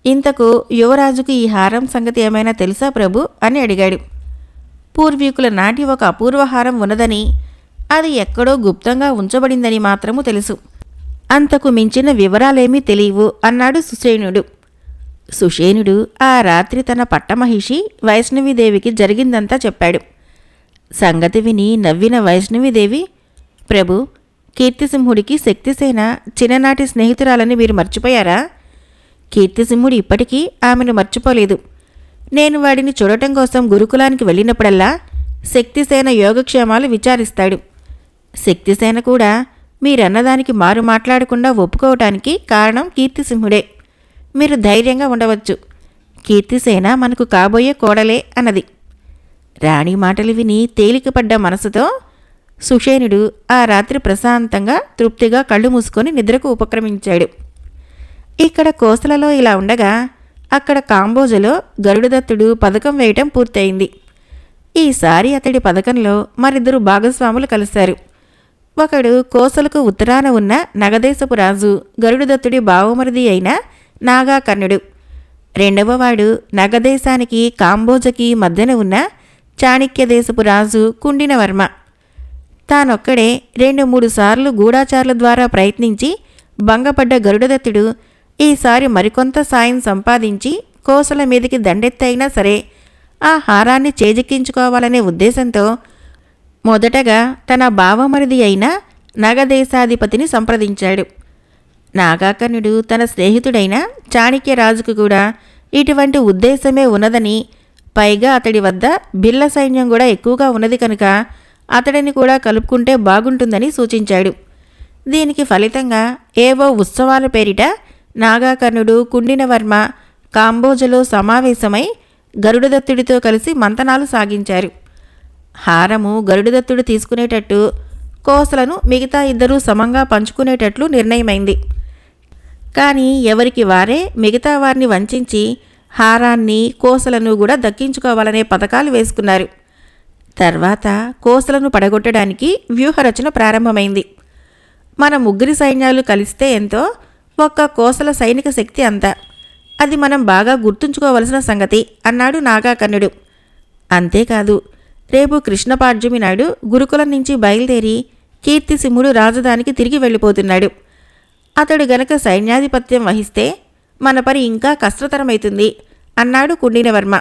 ఇంతకు యువరాజుకు ఈ హారం సంగతి ఏమైనా తెలుసా ప్రభు అని అడిగాడు. పూర్వీకుల నాటి ఒక అపూర్వ హారం ఉన్నదని, అది ఎక్కడో గుప్తంగా ఉంచబడిందని మాత్రము తెలుసు. అంతకు మించిన వివరాలేమీ తెలియవు అన్నాడు సుషేణుడు. సుషేణుడు ఆ రాత్రి తన పట్టమహిషి వైష్ణవీదేవికి జరిగిందంతా చెప్పాడు. సంగతి విని నవ్విన వైష్ణవీదేవి, ప్రభు, కీర్తిసింహుడికి శక్తిసేన చిన్ననాటి స్నేహితురాలని మీరు మర్చిపోయారా? కీర్తిసింహుడు ఇప్పటికీ ఆమెను మర్చిపోలేదు. నేను వాడిని చూడటం కోసం గురుకులానికి వెళ్ళినప్పుడల్లా శక్తిసేన యోగక్షేమాలు విచారిస్తాడు. శక్తిసేన కూడా మీరన్నదానికి మారు మాట్లాడకుండా ఒప్పుకోవటానికి కారణం కీర్తిసింహుడే. మీరు ధైర్యంగా ఉండవచ్చు. కీర్తిసేన మనకు కాబోయే కోడలే అన్నది. రాణి మాటలు విని తేలికపడ్డ మనసుతో సుషేణుడు ఆ రాత్రి ప్రశాంతంగా తృప్తిగా కళ్ళు మూసుకొని నిద్రకు ఉపక్రమించాడు. ఇక్కడ కోసలలో ఇలా ఉండగా అక్కడ కాంబోజలో గరుడదత్తుడు పథకం వేయటం పూర్తయింది. ఈసారి అతడి పథకంలో మరిద్దరు భాగస్వాములు కలిశారు. ఒకడు కోసలకు ఉత్తరాన ఉన్న నగదేశపు రాజు గరుడదత్తుడి బావమరిది అయిన నాగాకర్ణుడు. రెండవవాడు నగదేశానికి కాంబోజకి మధ్యన ఉన్న చాణక్యదేశపు రాజు కుండినవర్మ. తానొక్కడే 2-3 సార్లు గూఢాచారుల ద్వారా ప్రయత్నించి భంగపడ్డ గరుడదత్తుడు ఈసారి మరికొంత సాయం సంపాదించి కోసల మీదకి దండెత్తైనా సరే ఆ హారాన్ని చేజిక్కించుకోవాలనే ఉద్దేశంతో మొదటగా తన బావమరిది అయిన నగదేశాధిపతిని సంప్రదించాడు. నాగాకర్ణుడు తన స్నేహితుడైన చాణక్యరాజుకు కూడా ఇటువంటి ఉద్దేశమే ఉన్నదని, పైగా అతడి వద్ద బిల్ల సైన్యం కూడా ఎక్కువగా ఉన్నది కనుక అతడిని కూడా కలుపుకుంటే బాగుంటుందని సూచించాడు. దీనికి ఫలితంగా ఏవో ఉత్సవాల పేరిట నాగాకర్ణుడు కుండినవర్మ కాంబోజలో సమావేశమై గరుడదత్తుడితో కలిసి మంతనాలు సాగించారు. హారము గరుడదత్తుడు తీసుకునేటట్టు, కోసలను మిగతా 2 సమంగా పంచుకునేటట్లు నిర్ణయమైంది. కానీ ఎవరికి వారే మిగతా వారిని వంచించి హారాన్ని కోసలను కూడా దక్కించుకోవాలనే పథకాలు వేసుకున్నారు. తర్వాత కోసలను పడగొట్టడానికి వ్యూహరచన ప్రారంభమైంది. మన 3 సైన్యాలు కలిస్తే ఎంతో, ఒక్క కోసల సైనిక శక్తి అంతా. అది మనం బాగా గుర్తుంచుకోవలసిన సంగతి అన్నాడు నాగాకర్ణుడు. అంతేకాదు, రేపు కృష్ణపాడ్యమి నాడు గురుకులం నుంచి బయలుదేరి కీర్తిసింహుడు రాజధానికి తిరిగి వెళ్ళిపోతున్నాడు. అతడు గనక సైన్యాధిపత్యం వహిస్తే మన పని ఇంకా కష్టతరమవుతుంది అన్నాడు కుండినవర్మ.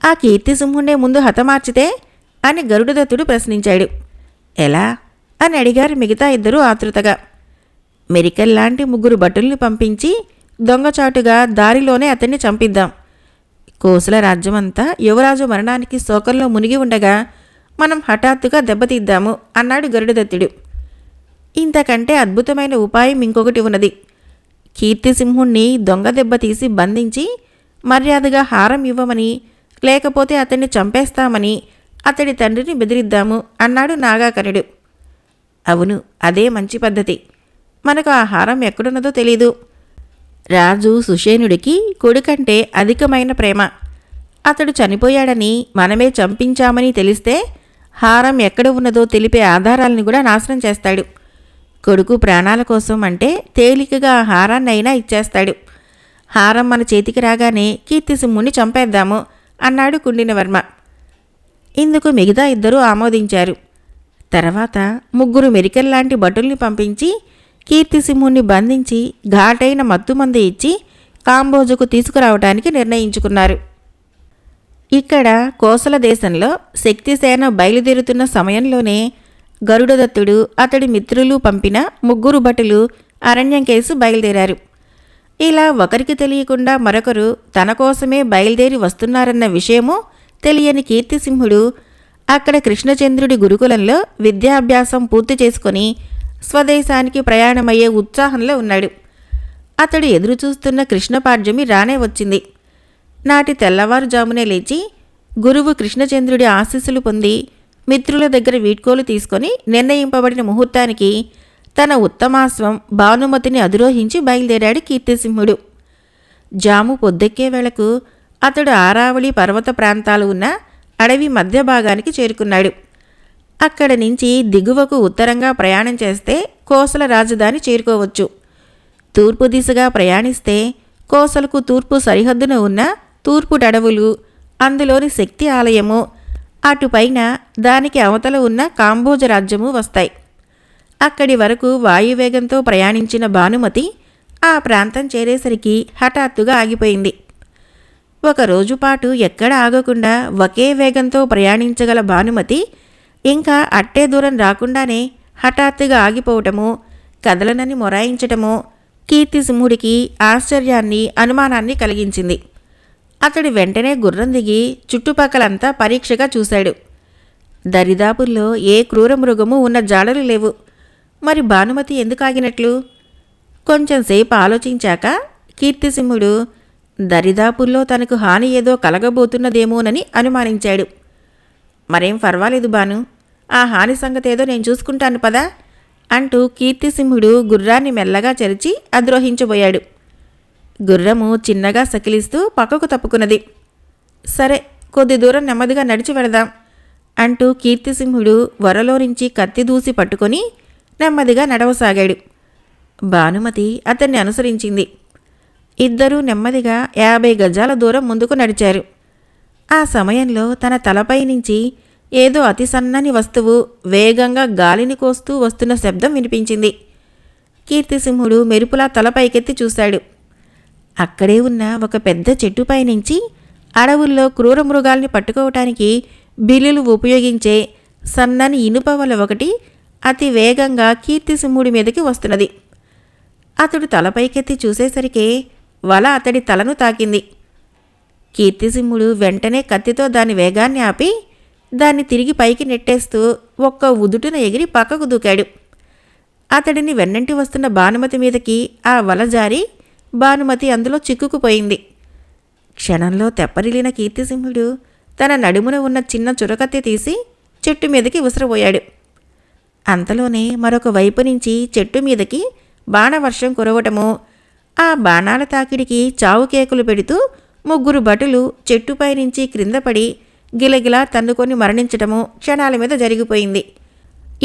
ఆ కీర్తిసింహుడే ముందు హతమార్చితే అని గరుడదత్తుడు ప్రశ్నించాడు. ఎలా అని అడిగారు మిగతా 2 ఆతృతగా. మెరికల్లాంటి 3 భటుల్ని పంపించి దొంగచాటుగా దారిలోనే అతన్ని చంపిద్దాం. కోసల రాజ్యమంతా యువరాజు మరణానికి శోకంలో మునిగి ఉండగా మనం హఠాత్తుగా దెబ్బతీద్దాము అన్నాడు గరుడదత్తుడు. ఇంతకంటే అద్భుతమైన ఉపాయం ఇంకొకటి ఉన్నది. కీర్తిసింహుణ్ణి దొంగ దెబ్బతీసి బంధించి మర్యాదగా హారం ఇవ్వమని, లేకపోతే అతన్ని చంపేస్తామని అతడి తండ్రిని బెదిరిద్దాము అన్నాడు నాగాకర్ణుడు. అవును, అదే మంచి పద్ధతి. మనకు ఆ హారం ఎక్కడున్నదో తెలీదు. రాజు సుషేణుడికి కొడుకంటే అధికమైన ప్రేమ. అతడు చనిపోయాడని మనమే చంపించామని తెలిస్తే హారం ఎక్కడ ఉన్నదో తెలిపే ఆధారాలను కూడా నాశనం చేస్తాడు. కొడుకు ప్రాణాల కోసం అంటే తేలికగా ఆ హారాన్నైనా ఇచ్చేస్తాడు. హారం మన చేతికి రాగానే కీర్తిసింహుణ్ణి చంపేద్దాము అన్నాడు కుండినవర్మ. ఇందుకు మిగతా ఇద్దరూ ఆమోదించారు. తర్వాత ముగ్గురు మెరికల్లాంటి భటుల్ని పంపించి కీర్తిసింహుణ్ణి బంధించి ఘాటైన మత్తుమందు ఇచ్చి కాంబోజుకు తీసుకురావటానికి నిర్ణయించుకున్నారు. ఇక్కడ కోసల దేశంలో శక్తిసేన బయలుదేరుతున్న సమయంలోనే గరుడదత్తుడు అతడి మిత్రులు పంపిన ముగ్గురు భటులు అరణ్యం కేసు బయలుదేరారు. ఇలా ఒకరికి తెలియకుండా మరొకరు తన కోసమే బయలుదేరి వస్తున్నారన్న విషయము తెలియని కీర్తిసింహుడు అక్కడ కృష్ణచంద్రుడి గురుకులంలో విద్యాభ్యాసం పూర్తి చేసుకొని స్వదేశానికి ప్రయాణమయ్యే ఉత్సాహంలో ఉన్నాడు. అతడు ఎదురుచూస్తున్న కృష్ణపాడ్యమి రానే వచ్చింది. నాటి తెల్లవారుజామునే లేచి గురువు కృష్ణచంద్రుడి ఆశీస్సులు పొంది మిత్రుల దగ్గర వీడ్కోలు తీసుకొని నిర్ణయింపబడిన ముహూర్తానికి తన ఉత్తమాశ్వం భానుమతిని అధిరోహించి బయలుదేరాడు కీర్తిసింహుడు. జాము పొద్దెక్కే వేళకు అతడు ఆరావళి పర్వత ప్రాంతాలు ఉన్న అడవి మధ్య భాగానికి చేరుకున్నాడు. అక్కడి నుంచి దిగువకు ఉత్తరంగా ప్రయాణం చేస్తే కోసల రాజధాని చేరుకోవచ్చు. తూర్పు దిశగా ప్రయాణిస్తే కోసలకు తూర్పు సరిహద్దున ఉన్న తూర్పు అడవులు, అందులోని శక్తి ఆలయము, అటుపైన దానికి అవతల ఉన్న కాంబోజ రాజ్యము వస్తాయి. అక్కడి వరకు వాయువేగంతో ప్రయాణించిన భానుమతి ఆ ప్రాంతం చేరేసరికి హఠాత్తుగా ఆగిపోయింది. ఒక రోజుపాటు ఎక్కడ ఆగకుండా ఒకే వేగంతో ప్రయాణించగల భానుమతి ఇంకా అట్టే దూరం రాకుండానే హఠాత్తుగా ఆగిపోవటము, కదలనని మొరాయించటము కీర్తిసింహుడికి ఆశ్చర్యాన్ని, అనుమానాన్ని కలిగించింది. అతడు వెంటనే గుర్రం దిగి చుట్టుపక్కలంతా పరీక్షగా చూశాడు. దరిదాపుల్లో ఏ క్రూర మృగము ఉన్న జాడలు లేవు. మరి భానుమతి ఎందుకు ఆగినట్లు? కొంచెంసేపు ఆలోచించాక కీర్తిసింహుడు దరిదాపుల్లో తనకు హాని ఏదో కలగబోతున్నదేమోనని అనుమానించాడు. మరేం పర్వాలేదు బాను, ఆ హాని సంగతేదో నేను చూసుకుంటాను పదా అంటూ కీర్తిసింహుడు గుర్రాన్ని మెల్లగా చరిచి అద్రోహించబోయాడు. గుర్రము చిన్నగా సకిలిస్తూ పక్కకు తప్పుకున్నది. సరే, కొద్ది దూరం నెమ్మదిగా నడిచి వెళదాం అంటూ కీర్తిసింహుడు వరలో నుంచి కత్తి దూసి పట్టుకొని నెమ్మదిగా నడవసాగాడు. భానుమతి అతన్ని అనుసరించింది. ఇద్దరూ నెమ్మదిగా 50 గజాల దూరం ముందుకు నడిచారు. ఆ సమయంలో తన తలపై నుంచి ఏదో అతి సన్నని వస్తువు వేగంగా గాలిని కోస్తూ వస్తున్న శబ్దం వినిపించింది. కీర్తిసింహుడు మెరుపులా తలపైకెత్తి చూశాడు. అక్కడే ఉన్న ఒక పెద్ద చెట్టుపై నుంచి అడవుల్లో క్రూర మృగాల్ని పట్టుకోవటానికి బిల్లులు ఉపయోగించే సన్నని ఇనుప వల ఒకటి అతి వేగంగా కీర్తిసింహుడి మీదకి వస్తున్నది. అతడు తలపైకెత్తి చూసేసరికి వల అతడి తలను తాకింది. కీర్తిసింహుడు వెంటనే కత్తితో దాని వేగాన్ని ఆపి దాన్ని తిరిగి పైకి నెట్టేస్తూ ఒక్క ఉదుటున ఎగిరి పక్కకు దూకాడు. అతడిని వెన్నంటి వస్తున్న భానుమతి మీదకి ఆ వల జారి భానుమతి అందులో చిక్కుకుపోయింది. క్షణంలో తెప్పరిల్లిన కీర్తిసింహుడు తన నడుమున ఉన్న చిన్న చురకత్తి తీసి చెట్టు మీదకి విసిరబోయాడు. అంతలోనే మరొక వైపు నుంచి చెట్టు మీదకి బాణవర్షం కురవటము, ఆ బాణాల తాకిడికి చావు కేకులు పెడుతూ ముగ్గురు భటులు చెట్టుపై నుంచి క్రిందపడి గిలగిలా తన్నుకొని మరణించటము క్షణాల మీద జరిగిపోయింది.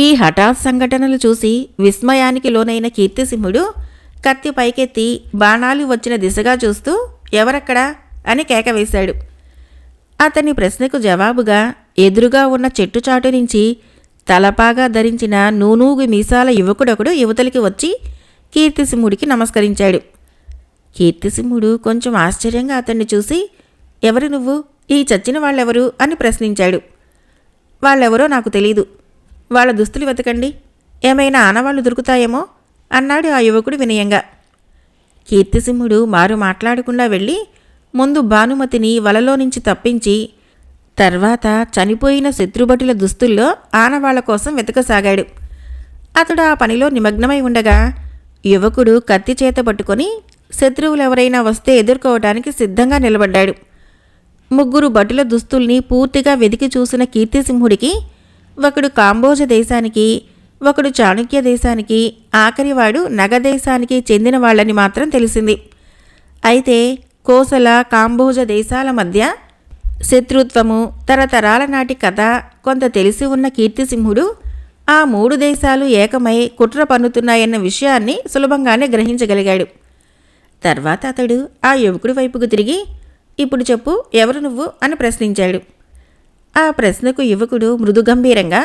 ఈ హఠాత్ సంఘటనలు చూసి విస్మయానికి లోనైన కీర్తిసింహుడు కత్తి పైకెత్తి బాణాలు వచ్చిన దిశగా చూస్తూ ఎవరక్కడా అని కేకవేశాడు. అతని ప్రశ్నకు జవాబుగా ఎదురుగా ఉన్న చెట్టుచాటు నుంచి తలపాగా ధరించిన నూనూగు మీసాల యువకుడొకడు యువతలికి వచ్చి కీర్తిసింహుడికి నమస్కరించాడు. కీర్తిసింహుడు కొంచెం ఆశ్చర్యంగా అతన్ని చూసి, ఎవరు నువ్వు, ఈ చచ్చిన వాళ్ళెవరు అని ప్రశ్నించాడు. వాళ్ళెవరో నాకు తెలీదు, వాళ్ళ దుస్తులు వెతకండి, ఏమైనా ఆనవాళ్లు దొరుకుతాయేమో అన్నాడు ఆ యువకుడు వినయంగా. కీర్తిసింహుడు మారు మాట్లాడకుండా వెళ్ళి ముందు భానుమతిని వలలో నుంచి తప్పించి తర్వాత చనిపోయిన శత్రుభటుల దుస్తుల్లో ఆనవాళ్ల కోసం వెతకసాగాడు. అతడు ఆ పనిలో నిమగ్నమై ఉండగా యువకుడు కత్తి చేత పట్టుకొని శత్రువులెవరైనా వస్తే ఎదుర్కోవటానికి సిద్ధంగా నిలబడ్డాడు. ముగ్గురు భటుల దుస్తుల్ని పూర్తిగా వెదికి చూసిన కీర్తిసింహుడికి ఒకడు కాంబోజ దేశానికి, ఒకడు చాణుక్య దేశానికి, ఆఖరివాడు నగదేశానికి చెందిన వాళ్ళని మాత్రం తెలిసింది. అయితే కోసల, కాంబోజ దేశాల మధ్య శత్రుత్వము, తరతరాల నాటి కథ కొంత తెలిసి ఉన్న కీర్తిసింహుడు ఆ 3 దేశాలు ఏకమై కుట్ర పన్నుతున్నాయన్న విషయాన్ని సులభంగానే గ్రహించగలిగాడు. తర్వాత అతడు ఆ యువకుడి వైపుకు తిరిగి, ఇప్పుడు చెప్పు, ఎవరు నువ్వు అని ప్రశ్నించాడు. ఆ ప్రశ్నకు యువకుడు మృదుగంభీరంగా,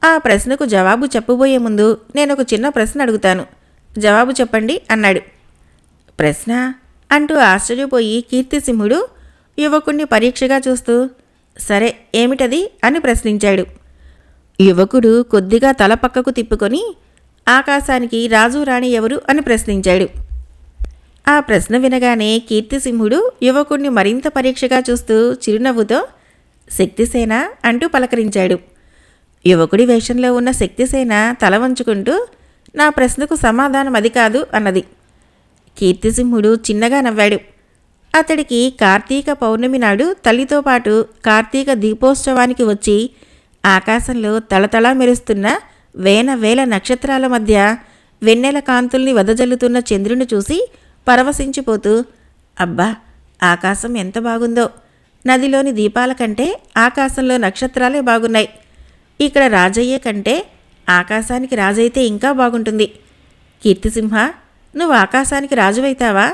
ఆ ప్రశ్నకు జవాబు చెప్పబోయే ముందు నేనొక చిన్న ప్రశ్న అడుగుతాను, జవాబు చెప్పండి అన్నాడు. ప్రశ్న అంటూ ఆశ్చర్యపోయి కీర్తిసింహుడు యువకుణ్ణి పరీక్షగా చూస్తూ, సరే ఏమిటది అని ప్రశ్నించాడు. యువకుడు కొద్దిగా తల పక్కకు తిప్పుకొని, ఆకాశానికి రాజు రాణి ఎవరు అని ప్రశ్నించాడు. ఆ ప్రశ్న వినగానే కీర్తిసింహుడు యువకుణ్ణి మరింత పరీక్షగా చూస్తూ చిరునవ్వుతో, శక్తిసేన అంటూ పలకరించాడు. యువకుడి వేషంలో ఉన్న శక్తిసేన తల వంచుకుంటూ, నా ప్రశ్నకు సమాధానం అది కాదు అన్నది. కీర్తిసింహుడు చిన్నగా నవ్వాడు. అతడికి కార్తీక పౌర్ణమి నాడు తల్లితో పాటు కార్తీక దీపోత్సవానికి వచ్చి ఆకాశంలో తళతళా మెరుస్తున్న వేల నక్షత్రాల మధ్య వెన్నెల కాంతుల్ని వదజల్లుతున్న చంద్రుని చూసి పరవశించిపోతూ, అబ్బా ఆకాశం ఎంత బాగుందో, నదిలోని దీపాల కంటే ఆకాశంలో నక్షత్రాలే బాగున్నాయి, ఇక్కడ రాజయ్యే కంటే ఆకాశానికి రాజైతే ఇంకా బాగుంటుంది, కీర్తిసింహ నువ్వు ఆకాశానికి రాజువైతావా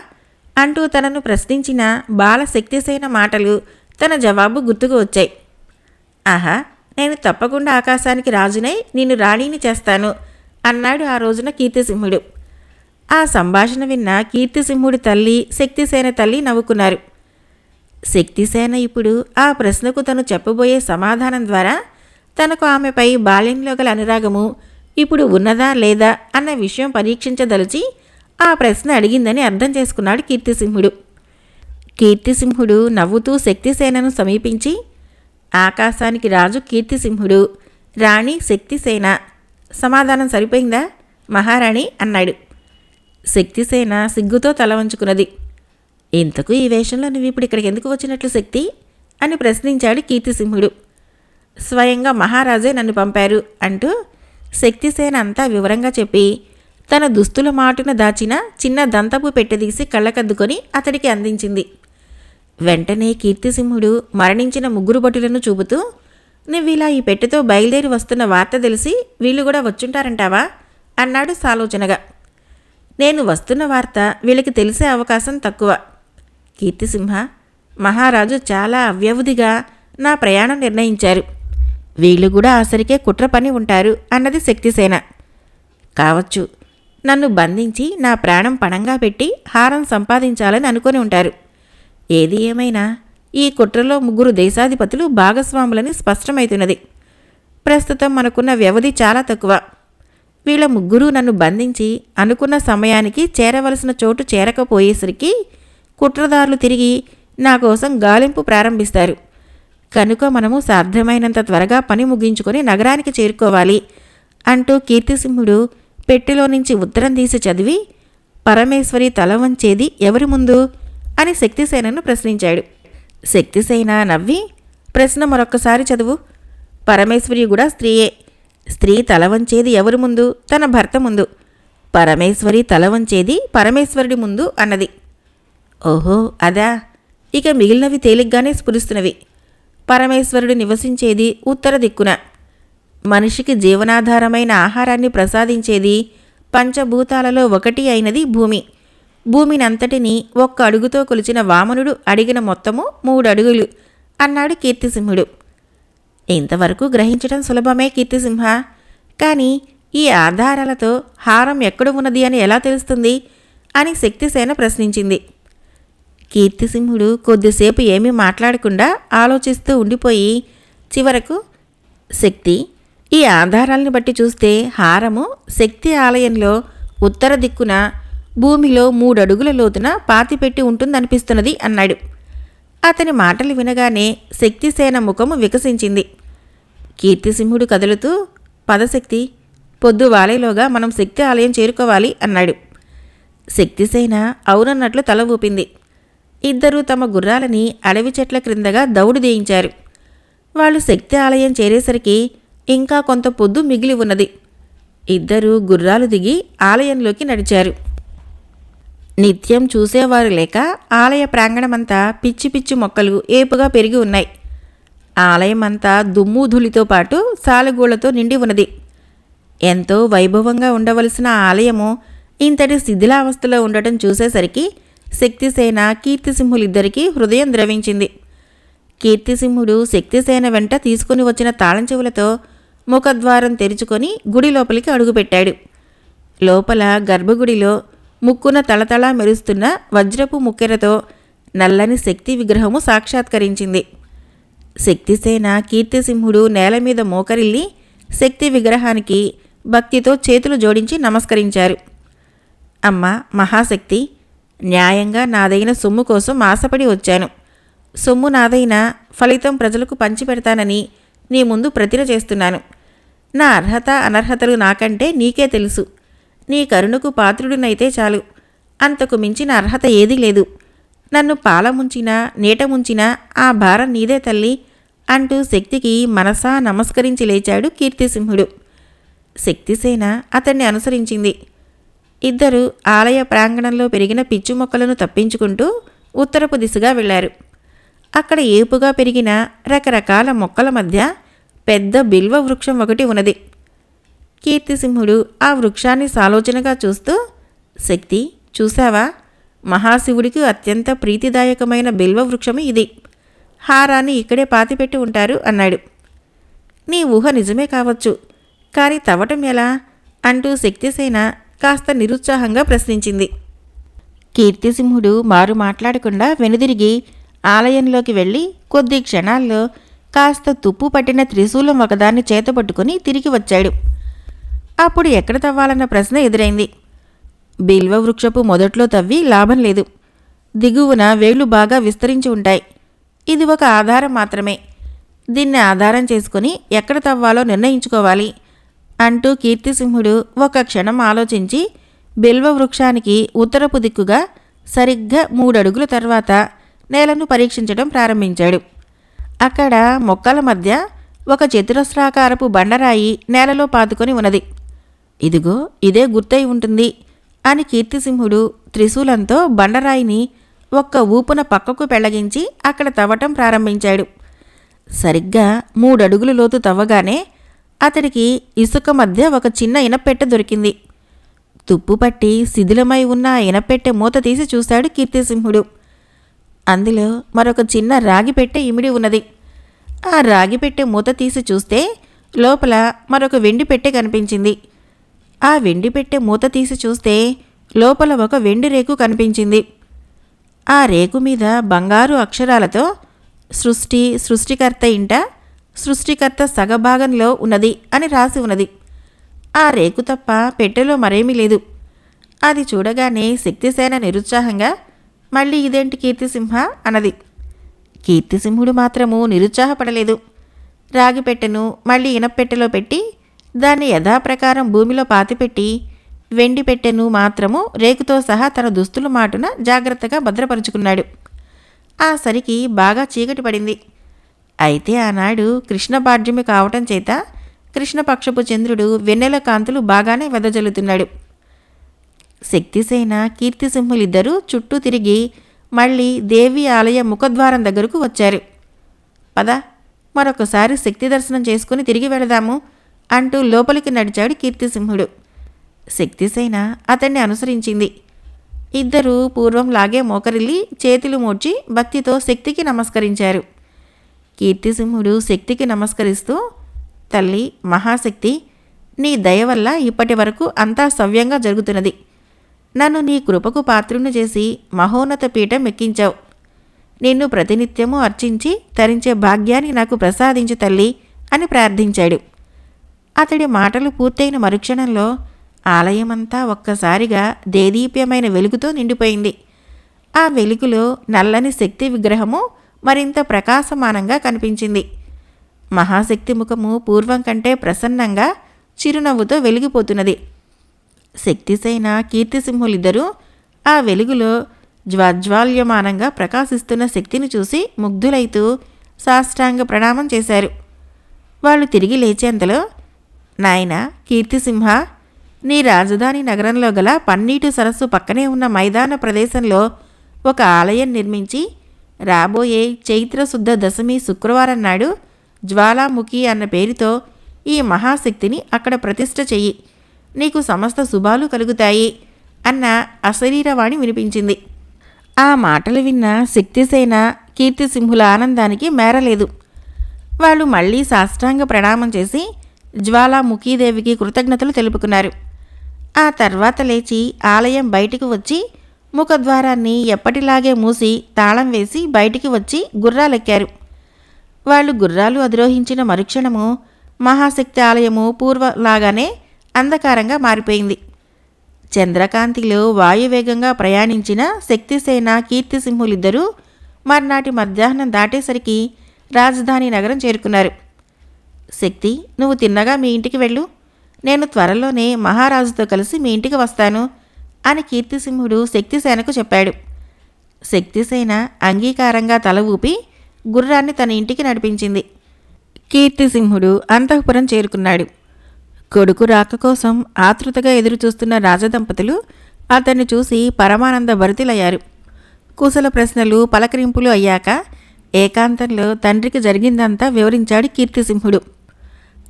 అంటూ తనను ప్రశ్నించిన బాలశక్తిసేన మాటలు తన జవాబు గుర్తుకు వచ్చాయి. ఆహా, నేను తప్పకుండా ఆకాశానికి రాజునై నిన్ను రాణిని చేస్తాను అన్నాడు ఆ రోజున కీర్తిసింహుడు. ఆ సంభాషణ విన్న కీర్తిసింహుడి తల్లి శక్తిసేన తల్లి నవ్వుకున్నారు. శక్తిసేన ఇప్పుడు ఆ ప్రశ్నకు తను చెప్పబోయే సమాధానం ద్వారా తనకు ఆమెపై బాల్యంలో గల అనురాగము ఇప్పుడు ఉన్నదా లేదా అన్న విషయం పరీక్షించదలిచి ఆ ప్రశ్న అడిగిందని అర్థం చేసుకున్నాడు కీర్తిసింహుడు. కీర్తిసింహుడు నవ్వుతూ శక్తిసేనను సమీపించి, ఆకాశానికి రాజు కీర్తిసింహుడు, రాణి శక్తిసేన, సమాధానం సరిపోయిందా మహారాణి అన్నాడు. శక్తిసేన సిగ్గుతో తల వంచుకున్నది. ఇంతకు ఈ వేషంలో నువ్వు ఇప్పుడు ఇక్కడికి ఎందుకు వచ్చినట్లు శక్తి అని ప్రశ్నించాడు కీర్తిసింహుడు. స్వయంగా మహారాజే నన్ను పంపారు అంటూ శక్తిసేన అంతా వివరంగా చెప్పి తన దుస్తుల మాటున దాచిన చిన్న దంతపు పెట్టెదీసి కళ్ళకద్దుకొని అతడికి అందించింది. వెంటనే కీర్తిసింహుడు మరణించిన 3 భటులను చూపుతూ, నువ్విలా ఈ పెట్టెతో బయలుదేరి వస్తున్న వార్త తెలిసి వీళ్ళు కూడా వచ్చుంటారంటావా అన్నాడు సాలోచనగా. నేను వస్తున్న వార్త వీళ్ళకి తెలిసే అవకాశం తక్కువ కీర్తిసింహ, మహారాజు చాలా అవ్యవధిగా నా ప్రయాణం నిర్ణయించారు, వీళ్ళు కూడా ఆసరికే కుట్ర పని ఉంటారు అన్నది శక్తిసేన. కావచ్చు, నన్ను బంధించి నా ప్రాణం పణంగా పెట్టి హారం సంపాదించాలని అనుకొని ఉంటారు. ఏది ఏమైనా ఈ కుట్రలో 3 దేశాధిపతులు భాగస్వాములని స్పష్టమవుతున్నది. ప్రస్తుతం మనకున్న వ్యవధి చాలా తక్కువ. వీళ్ళ 3 నన్ను బంధించి అనుకున్న సమయానికి చేరవలసిన చోటు చేరకపోయేసరికి కుట్రదారులు తిరిగి నా కోసం గాలింపు ప్రారంభిస్తారు. కనుక మనము సాధ్యమైనంత త్వరగా పని ముగించుకొని నగరానికి చేరుకోవాలి అంటూ కీర్తిసింహుడు పెట్టెలో నుంచి ఉత్తరం తీసి చదివి, పరమేశ్వరి తల వంచేది ఎవరి ముందు అని శక్తిసేనను ప్రశ్నించాడు. శక్తిసేన నవ్వి, ప్రశ్న మరొక్కసారి చదువు. పరమేశ్వరి కూడా స్త్రీయే. స్త్రీ తల వంచేది ఎవరి ముందు? తన భర్త ముందు. పరమేశ్వరి తల వంచేది పరమేశ్వరుడి ముందు అన్నది. ఓహో అదా, ఇక మిగిలినవి తేలిగ్గానే స్ఫురిస్తున్నవి. పరమేశ్వరుడు నివసించేది ఉత్తర దిక్కున. మనిషికి జీవనాధారమైన ఆహారాన్ని ప్రసాదించేది పంచభూతాలలో ఒకటి అయినది భూమి. భూమినంతటినీ 1 అడుగుతో కొలిచిన వామనుడు అడిగిన మొత్తము 3 అడుగులు అన్నాడు కీర్తిసింహుడు. ఇంతవరకు గ్రహించడం సులభమే కీర్తిసింహ, కానీ ఈ ఆధారాలతో హారం ఎక్కడ ఉన్నది అని ఎలా తెలుస్తుంది అని శక్తిసేన ప్రశ్నించింది. కీర్తిసింహుడు కొద్దిసేపు ఏమీ మాట్లాడకుండా ఆలోచిస్తూ ఉండిపోయి చివరకు, శక్తి, ఈ ఆధారాలను బట్టి చూస్తే హారము శక్తి ఆలయంలో ఉత్తర దిక్కున భూమిలో 3 అడుగుల లోతున పాతిపెట్టి ఉంటుందనిపిస్తున్నది అన్నాడు. అతని మాటలు వినగానే శక్తిసేన ముఖము వికసించింది. కీర్తిసింహుడు కదులుతూ, పదశక్తి, పొద్దు వాలేలోగా మనం శక్తి ఆలయం చేరుకోవాలి అన్నాడు. శక్తిసేన అవునన్నట్లు తల ఊపింది. ఇద్దరూ తమ గుర్రాలని అడవి చెట్ల క్రిందగా దౌడు దేయించారు. వాళ్ళు శక్తి ఆలయం చేరేసరికి ఇంకా కొంత పొద్దు మిగిలి ఉన్నది. ఇద్దరూ గుర్రాలు దిగి ఆలయంలోకి నడిచారు. నిత్యం చూసేవారు లేక ఆలయ ప్రాంగణమంతా పిచ్చి పిచ్చి మొక్కలు ఏపుగా పెరిగి ఉన్నాయి. ఆలయమంతా దుమ్ము ధూళితో పాటు సాలెగూళ్లతో నిండి ఉన్నది. ఎంతో వైభవంగా ఉండవలసిన ఆలయము ఇంతటి శిథిలావస్థలో ఉండటం చూసేసరికి శక్తిసేన కీర్తిసింహులిద్దరికీ హృదయం ద్రవించింది. కీర్తిసింహుడు శక్తిసేన వెంట తీసుకుని వచ్చిన తాళం చెవులతో ముఖద్వారం తెరుచుకొని గుడి లోపలికి అడుగుపెట్టాడు. లోపల గర్భగుడిలో ముక్కున తళతళా మెరుస్తున్న వజ్రపు ముక్కెరతో నల్లని శక్తి విగ్రహము సాక్షాత్కరించింది. శక్తిసేన, కీర్తిసింహుడు నేల మీద మోకరిల్లి శక్తి విగ్రహానికి భక్తితో చేతులు జోడించి నమస్కరించారు. అమ్మా మహాశక్తి, న్యాయంగా నాదైన సొమ్ము కోసం ఆశపడి వచ్చాను. సొమ్ము నాదైన ఫలితం ప్రజలకు పంచిపెడతానని నీ ముందు ప్రతిన చేస్తున్నాను. నా అర్హత అనర్హతలు నాకంటే నీకే తెలుసు. నీ కరుణకు పాత్రుడినైతే చాలు. అంతకు మించిన అర్హత ఏదీ లేదు. నన్ను పాల ముంచినా నీట ముంచినా ఆ భారం నీదే తల్లి అంటూ శక్తికి మనసా నమస్కరించి లేచాడు కీర్తిసింహుడు. శక్తిసేన అతన్ని అనుసరించింది. ఇద్దరు ఆలయ ప్రాంగణంలో పెరిగిన పిచ్చు మొక్కలను తప్పించుకుంటూ ఉత్తరపు దిశగా వెళ్లారు. అక్కడ ఏపుగా పెరిగిన రకరకాల మొక్కల మధ్య పెద్ద బిల్వ వృక్షం ఒకటి ఉన్నది. కీర్తిసింహుడు ఆ వృక్షాన్ని సాలోచనగా చూస్తూ, శక్తి చూశావా, మహాశివుడికి అత్యంత ప్రీతిదాయకమైన బిల్వ వృక్షము ఇది. హారాన్ని ఇక్కడే పాతిపెట్టి ఉంటారు అన్నాడు. నీ ఊహ నిజమే కావచ్చు, కానీ తవ్వటం ఎలా అంటూ శక్తిసేన కాస్త నిరుత్సాహంగా ప్రశ్నించింది. కీర్తిసింహుడు మారు మాట్లాడకుండా వెనుదిరిగి ఆలయంలోకి వెళ్ళి కొద్ది క్షణాల్లో కాస్త తుప్పు పట్టిన త్రిశూలం ఒకదాన్ని చేతపట్టుకుని తిరిగి వచ్చాడు. అప్పుడు ఎక్కడ తవ్వాలన్న ప్రశ్న ఎదురైంది. బిల్వ వృక్షపు మొదట్లో తవ్వి లాభం లేదు. దిగువన వేళ్లు బాగా విస్తరించి ఉంటాయి. ఇది ఒక ఆధారం మాత్రమే. దీన్ని ఆధారం చేసుకుని ఎక్కడ తవ్వాలో నిర్ణయించుకోవాలి అంటూ కీర్తిసింహుడు ఒక క్షణం ఆలోచించి బిల్వ వృక్షానికి ఉత్తరపు దిక్కుగా సరిగ్గా 3 అడుగుల తర్వాత నేలను పరీక్షించడం ప్రారంభించాడు. అక్కడ మొక్కల మధ్య ఒక చతురస్రాకారపు బండరాయి నేలలో పాతుకొని ఉన్నది. ఇదిగో ఇదే గుర్తై ఉంటుంది అని కీర్తిసింహుడు త్రిశూలంతో బండరాయిని ఒక్క ఊపున పక్కకు పెళ్లగించి అక్కడ తవ్వటం ప్రారంభించాడు. సరిగ్గా 3 అడుగులు లోతు తవ్వగానే అతడికి ఇసుక మధ్య ఒక చిన్న ఇనప్పెట్టె దొరికింది. తుప్పుపట్టి శిథిలమై ఉన్న ఆ ఇనప్పెట్టె మూత తీసి చూశాడు కీర్తిసింహుడు. అందులో మరొక చిన్న రాగి పెట్టె ఇమిడి ఉన్నది. ఆ రాగి పెట్టె మూత తీసి చూస్తే లోపల మరొక వెండి పెట్టె కనిపించింది. ఆ వెండి పెట్టె మూత తీసి చూస్తే లోపల ఒక వెండి రేకు కనిపించింది. ఆ రేకు మీద బంగారు అక్షరాలతో సృష్టి సృష్టికర్త ఇంట సృష్టికర్త సగభాగంలో ఉన్నది అని రాసి ఉన్నది. ఆ రేకు తప్ప పెట్టెలో మరేమీ లేదు. అది చూడగానే శక్తిసేన నిరుత్సాహంగా, మళ్ళీ ఇదేంటి కీర్తిసింహ అన్నది. కీర్తిసింహుడు మాత్రము నిరుత్సాహపడలేదు. రాగి పెట్టెను మళ్ళీ ఇనప్పెట్టెలో పెట్టి దాన్ని యథాప్రకారం భూమిలో పాతిపెట్టి వెండి పెట్టెను మాత్రము రేకుతో సహా తన దుస్తుల మాటున జాగ్రత్తగా భద్రపరుచుకున్నాడు. ఆ సరికి బాగా చీకటి పడింది. అయితే ఆనాడు కృష్ణపాడ్యమి కావటం చేత కృష్ణపక్షపు చంద్రుడు వెన్నెల కాంతులు బాగానే వెదజల్లుతున్నాడు. శక్తిసేన, కీర్తిసింహులిద్దరూ చుట్టూ తిరిగి మళ్ళీ దేవి ఆలయ ముఖద్వారం దగ్గరకు వచ్చారు. పద, మరొకసారి శక్తి దర్శనం చేసుకుని తిరిగి వెళదాము అంటూ లోపలికి నడిచాడు కీర్తిసింహుడు. శక్తిసేన అతన్ని అనుసరించింది. ఇద్దరూ పూర్వంలాగే మోకరిల్లి చేతులు మోడ్చి భక్తితో శక్తికి నమస్కరించారు. కీర్తిసింహుడు శక్తికి నమస్కరిస్తూ, తల్లి మహాశక్తి, నీ దయ వల్ల ఇప్పటి వరకు అంతా సవ్యంగా జరుగుతున్నది. నన్ను నీ కృపకు పాత్రుని చేసి మహోన్నత పీఠం ఎక్కించావు. నిన్ను ప్రతినిత్యము అర్చించి తరించే భాగ్యాన్ని నాకు ప్రసాదించు తల్లి అని ప్రార్థించాడు. అతడి మాటలు పూర్తయిన మరుక్షణంలో ఆలయమంతా ఒక్కసారిగా దేదీప్యమైన వెలుగుతో నిండిపోయింది. ఆ వెలుగులో నల్లని శక్తి విగ్రహము మరింత ప్రకాశమానంగా కనిపించింది. మహాశక్తి ముఖము పూర్వం కంటే ప్రసన్నంగా చిరునవ్వుతో వెలిగిపోతున్నది. శక్తిసేన, కీర్తిసింహులిద్దరూ ఆ వెలుగులో జ్వాజ్వాల్యమానంగా ప్రకాశిస్తున్న శక్తిని చూసి ముగ్ధులైతూ సాష్టాంగ ప్రణామం చేశారు. వాళ్ళు తిరిగి లేచేంతలో, నాయనా కీర్తిసింహ, నీ రాజధాని నగరంలో గల పన్నీటి సరస్సు పక్కనే ఉన్న మైదాన ప్రదేశంలో ఒక ఆలయం నిర్మించి రాబోయే చైత్రశుద్ధ దశమి శుక్రవారం నాడు జ్వాలాముఖి అన్న పేరుతో ఈ మహాశక్తిని అక్కడ ప్రతిష్ఠ చెయ్యి. నీకు సమస్త శుభాలు కలుగుతాయి అన్న అశరీరవాణి వినిపించింది. ఆ మాటలు విన్న శక్తిసేన, కీర్తిసింహుల ఆనందానికి మేరలేదు. వాళ్ళు మళ్లీ సాష్టాంగ ప్రణామం చేసి జ్వాలాముఖీదేవికి కృతజ్ఞతలు తెలుపుకున్నారు. ఆ తర్వాత లేచి ఆలయం బయటికి వచ్చి ముఖద్వారాన్ని ఎప్పటిలాగే మూసి తాళం వేసి బయటికి వచ్చి గుర్రాలెక్కారు. వాళ్ళు గుర్రాలు అధిరోహించిన మరుక్షణము మహాశక్తి ఆలయము పూర్వలాగానే అంధకారంగా మారిపోయింది. చంద్రకాంతిలో వాయువేగంగా ప్రయాణించిన శక్తిసేన కీర్తిసింహులిద్దరూ మర్నాటి మధ్యాహ్నం దాటేసరికి రాజధాని నగరం చేరుకున్నారు. శక్తి, నువ్వు తిన్నగా మీ ఇంటికి వెళ్ళు, నేను త్వరలోనే మహారాజుతో కలిసి మీ ఇంటికి వస్తాను అని కీర్తిసింహుడు శక్తిసేనకు చెప్పాడు. శక్తిసేన అంగీకారంగా తల ఊపి గుర్రాన్ని తన ఇంటికి నడిపించింది. కీర్తిసింహుడు అంతఃపురం చేరుకున్నాడు. కొడుకు రాక కోసం ఆతృతగా ఎదురుచూస్తున్న రాజదంపతులు అతన్ని చూసి పరమానంద భరితులయ్యారు. కుశల ప్రశ్నలు పలకరింపులు అయ్యాక ఏకాంతంలో తండ్రికి జరిగిందంతా వివరించాడు కీర్తిసింహుడు.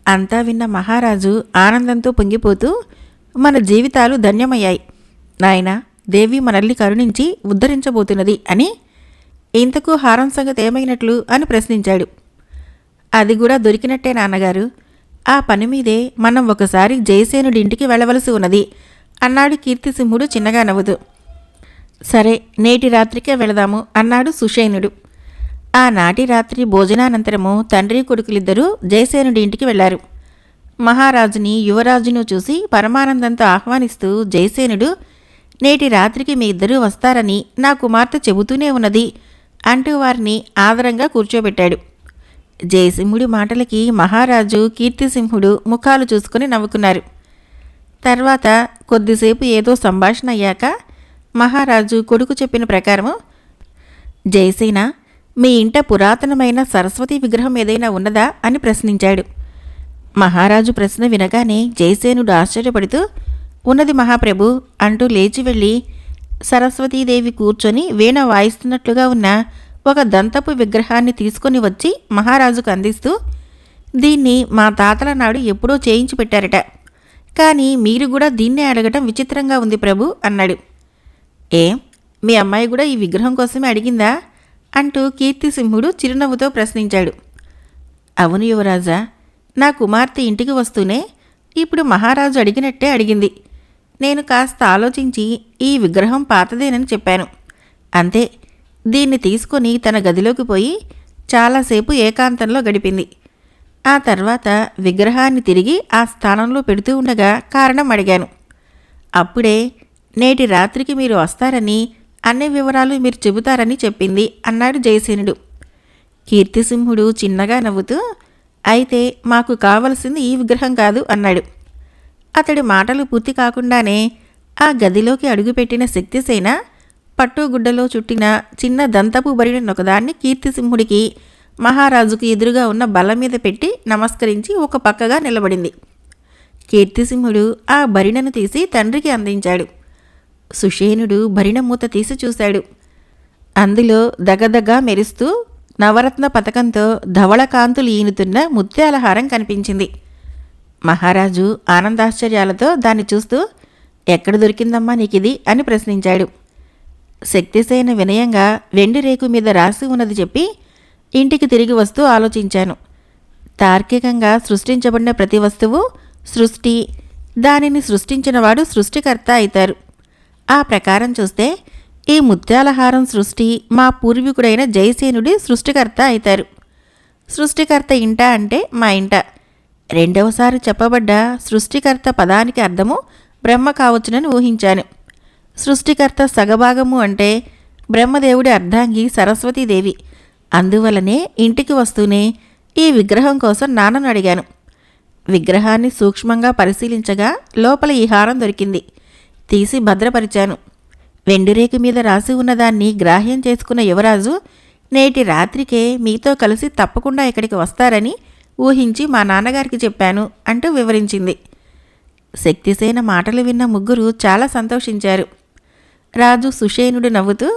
అంతా విన్న మహారాజు ఆనందంతో పొంగిపోతూ, మన జీవితాలు ధన్యమయ్యాయి నాయనా, దేవి మనల్ని కరుణించి ఉద్ధరించబోతున్నది అని. ఇంతకు హారం సంగతి ఏమైనట్లు అని ప్రశ్నించాడు. అది కూడా దొరికినట్టే నాన్నగారు, ఆ పని మీదే మనం ఒకసారి జయసేనుడి ఇంటికి వెళ్ళవలసి ఉన్నది అన్నాడు కీర్తిసింహుడు చిన్నగా నవ్వుతూ. సరే, నేటి రాత్రికే వెళదాము అన్నాడు సుషేనుడు. ఆనాటి రాత్రి భోజనానంతరము తండ్రి కొడుకులిద్దరూ జయసేనుడి ఇంటికి వెళ్లారు. మహారాజుని యువరాజును చూసి పరమానందంతో ఆహ్వానిస్తూ జయసేనుడు, నేటి రాత్రికి మీ ఇద్దరూ వస్తారని నా కుమార్తె చెబుతూనే ఉన్నది అంటూ వారిని ఆదరంగా కూర్చోబెట్టాడు. జయసింహుడి మాటలకి మహారాజు కీర్తిసింహుడు ముఖాలు చూసుకుని నవ్వుకున్నారు. తర్వాత కొద్దిసేపు ఏదో సంభాషణ అయ్యాక మహారాజు కొడుకు చెప్పిన ప్రకారము, జయసేన, మీ ఇంట పురాతనమైన సరస్వతి విగ్రహం ఏదైనా ఉన్నదా అని ప్రశ్నించాడు. మహారాజు ప్రశ్న వినగానే జయసేనుడు ఆశ్చర్యపడుతూ, ఉన్నది మహాప్రభు అంటూ లేచి వెళ్ళి సరస్వతీదేవి కూర్చొని వీణ వాయిస్తున్నట్లుగా ఉన్న ఒక దంతపు విగ్రహాన్ని తీసుకొని వచ్చి మహారాజుకు అందిస్తూ, దీన్ని మా తాతల నాడు ఎప్పుడో చేయించి పెట్టారట, కానీ మీరు కూడా దీన్నే అడగటం విచిత్రంగా ఉంది ప్రభు అన్నాడు. ఏం, మీ అమ్మాయి కూడా ఈ విగ్రహం కోసమే అడిగిందా అంటూ కీర్తిసింహుడు చిరునవ్వుతో ప్రశ్నించాడు. అవును యువరాజా, నా కుమార్తె ఇంటికి వస్తూనే ఇప్పుడు మహారాజు అడిగినట్టే అడిగింది. నేను కాస్త ఆలోచించి ఈ విగ్రహం పాతదేనని చెప్పాను. అంతే. దీన్ని తీసుకొని తన గదిలోకి పోయి చాలాసేపు ఏకాంతంలో గడిపింది. ఆ తర్వాత విగ్రహాన్ని తిరిగి ఆ స్థానంలో పెడుతూ ఉండగా కారణం అడిగాను. అప్పుడే నేటి రాత్రికి మీరు వస్తారని, అన్ని వివరాలు మీరు చెబుతారని చెప్పింది అన్నాడు జయసేనుడు. కీర్తిసింహుడు చిన్నగా నవ్వుతూ, అయితే మాకు కావలసింది ఈ విగ్రహం కాదు అన్నాడు. అతడి మాటలు పూర్తి కాకుండానే ఆ గదిలోకి అడుగుపెట్టిన శక్తిసేన పట్టుగుడ్డలో చుట్టిన చిన్న దంతపు బరినొకదాన్ని కీర్తిసింహుడికి మహారాజుకు ఎదురుగా ఉన్న బల్ల మీద పెట్టి నమస్కరించి ఒక పక్కగా నిలబడింది. కీర్తిసింహుడు ఆ బరిణను తీసి తండ్రికి అందించాడు. సుషేనుడు భరిణ మూత తీసి చూశాడు. అందులో దగదగా మెరుస్తూ నవరత్న పతకంతో ధవళకాంతులు ఈనుతున్న ముత్యాల హారం కనిపించింది. మహారాజు ఆనందాశ్చర్యాలతో దాన్ని చూస్తూ, ఎక్కడ దొరికిందమ్మా నీకిది అని ప్రశ్నించాడు. శక్తిసేన వినయంగా వెండి రేకు మీద రాసి ఉన్నది చెప్పి, ఇంటికి తిరిగి వస్తూ ఆలోచించాను. తార్కికంగా సృష్టించబడిన ప్రతి వస్తువు సృష్టి, దానిని సృష్టించినవాడు సృష్టికర్త అవుతారు. ఆ ప్రకారం చూస్తే ఈ ముత్యాలహారం సృష్టి మా పూర్వీకుడైన జయసేనుడి సృష్టికర్త అవుతారు. సృష్టికర్త ఇంట అంటే మా ఇంట. రెండవసారి చెప్పబడ్డ సృష్టికర్త పదానికి అర్థము బ్రహ్మ కావచ్చునని ఊహించాను. సృష్టికర్త సగభాగము అంటే బ్రహ్మదేవుడి అర్ధాంగి సరస్వతీదేవి. అందువలనే ఇంటికి వస్తూనే ఈ విగ్రహం కోసం నాన్నను అడిగాను. విగ్రహాన్ని సూక్ష్మంగా పరిశీలించగా లోపల ఈ హారం దొరికింది. తీసి భద్రపరిచాను. వెండిరేకు మీద రాసి ఉన్నదాన్ని గ్రాహ్యం చేసుకున్న యువరాజు నేటి రాత్రికే మీతో కలిసి తప్పకుండా ఇక్కడికి వస్తారని ఊహించి మా నాన్నగారికి చెప్పాను అంటూ వివరించింది. శక్తిసేన మాటలు విన్న ముగ్గురు చాలా సంతోషించారు. రాజు సుషేనుడు నవ్వుతూ,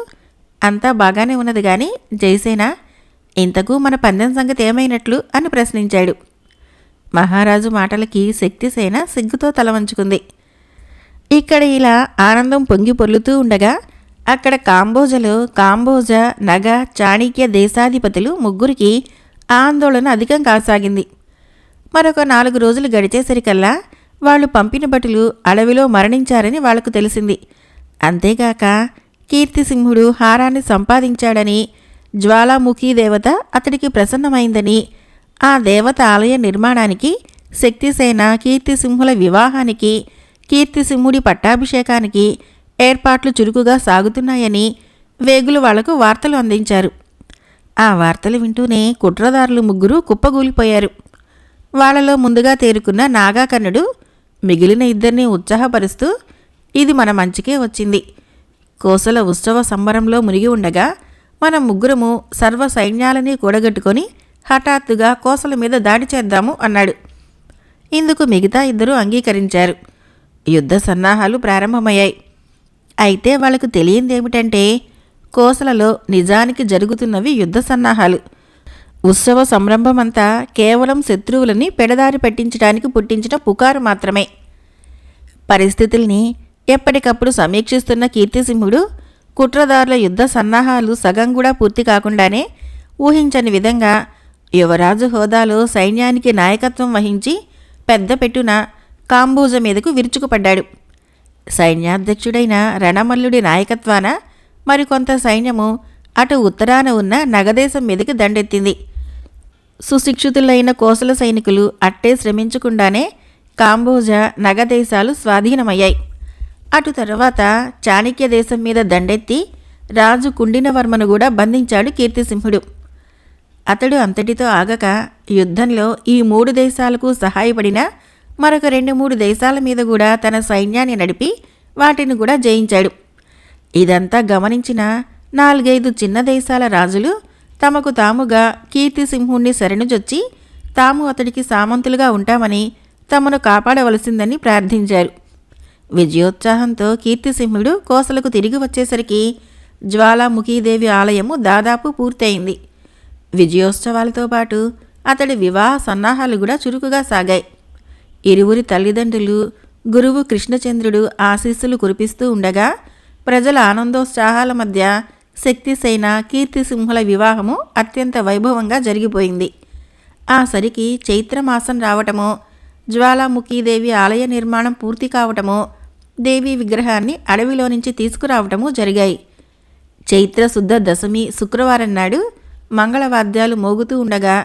అంతా బాగానే ఉన్నది గాని జయసేన, ఇంతకు మన పందెం సంగతి ఏమైనట్లు అని ప్రశ్నించాడు. మహారాజు మాటలకి శక్తిసేన సిగ్గుతో తల వంచుకుంది. ఇక్కడ ఇలా ఆనందం పొంగి పొర్లుతూ ఉండగా అక్కడ కాంబోజ, నగ, చాణిక్య దేశాధిపతులు ముగ్గురికి ఆందోళన అధికం కాసాగింది. మరొక 4 రోజులు గడిచేసరికల్లా వాళ్ళు పంపిన భటులు అడవిలో మరణించారని వాళ్లకు తెలిసింది. అంతేగాక కీర్తిసింహుడు హారాన్ని సంపాదించాడని, జ్వాలాముఖీ దేవత అతడికి ప్రసన్నమైందని, ఆ దేవత ఆలయ నిర్మాణానికి, శక్తిసేన కీర్తిసింహుల వివాహానికి, కీర్తిసింహుడి పట్టాభిషేకానికి ఏర్పాట్లు చురుకుగా సాగుతున్నాయని వేగులు వాళ్లకు వార్తలు అందించారు. ఆ వార్తలు వింటూనే కుట్రదారులు ముగ్గురు కుప్పగూలిపోయారు. వాళ్లలో ముందుగా తేరుకున్న నాగాకర్ణుడు మిగిలిన ఇద్దరిని ఉత్సాహపరుస్తూ, ఇది మన మంచికే వచ్చింది. కోసల ఉత్సవ సంబరంలో మునిగి ఉండగా మనం ముగ్గురము సర్వ సైన్యాలని కూడగట్టుకొని హఠాత్తుగా కోసల మీద దాడి చేద్దాము అన్నాడు. ఇందుకు మిగతా ఇద్దరూ అంగీకరించారు. యుద్ధ సన్నాహాలు ప్రారంభమయ్యాయి. అయితే వాళ్లకు తెలియందేమిటంటే, కోసలలో నిజానికి జరుగుతున్నవి యుద్ధ సన్నాహాలు. ఉత్సవ సంరంభమంతా కేవలం శత్రువులని పెడదారి పెట్టించడానికి పుట్టించిన పుకారు మాత్రమే. పరిస్థితుల్ని ఎప్పటికప్పుడు సమీక్షిస్తున్న కీర్తిసింహుడు కుట్రదారుల యుద్ధ సన్నాహాలు సగం కూడా పూర్తి కాకుండానే ఊహించని విధంగా యువరాజు హోదాలో సైన్యానికి నాయకత్వం వహించి పెద్ద పెట్టున కాంబోజ మీదకు విరుచుకుపడ్డాడు. సైన్యాధ్యక్షుడైన రణమల్లుడి నాయకత్వాన మరికొంత సైన్యము అటు ఉత్తరాన ఉన్న నగదేశం మీదకి దండెత్తింది. సుశిక్షితులైన కోసల సైనికులు అట్టే శ్రమించకుండానే కాంబోజ, నగదేశాలు స్వాధీనమయ్యాయి. అటు తరువాత చాణిక్య దేశం మీద దండెత్తి రాజు కుండినవర్మను కూడా బంధించాడు కీర్తిసింహుడు. అతడు అంతటితో ఆగక యుద్ధంలో ఈ 3 దేశాలకు సహాయపడిన మరొక 2-3 దేశాల మీద కూడా తన సైన్యాన్ని నడిపి వాటిని కూడా జయించాడు. ఇదంతా గమనించిన 4-5 చిన్న దేశాల రాజులు తమకు తాముగా కీర్తిసింహుణ్ణి శరణుజొచ్చి తాము అతడికి సామంతులుగా ఉంటామని, తమను కాపాడవలసిందని ప్రార్థించారు. విజయోత్సాహంతో కీర్తిసింహుడు కోసలకు తిరిగి వచ్చేసరికి జ్వాలాముఖీదేవి ఆలయము దాదాపు పూర్తయింది. విజయోత్సవాలతో పాటు అతడి వివాహ సన్నాహాలు కూడా చురుకుగా సాగాయి. ఇరువురి తల్లిదండ్రులు, గురువు కృష్ణచంద్రుడు ఆశీస్సులు కురిపిస్తూ ఉండగా ప్రజల ఆనందోత్సాహాల మధ్య శక్తిసేన కీర్తిసింహుల వివాహము అత్యంత వైభవంగా జరిగిపోయింది. ఆ సరికి చైత్రమాసం రావటమో, జ్వాలాముఖీదేవి ఆలయ నిర్మాణం పూర్తి కావటమో, దేవీ విగ్రహాన్ని అడవిలో నుంచి తీసుకురావటము జరిగాయి. చైత్రశుద్ధ దశమి శుక్రవారం నాడు మంగళవాద్యాలు మోగుతూ ఉండగా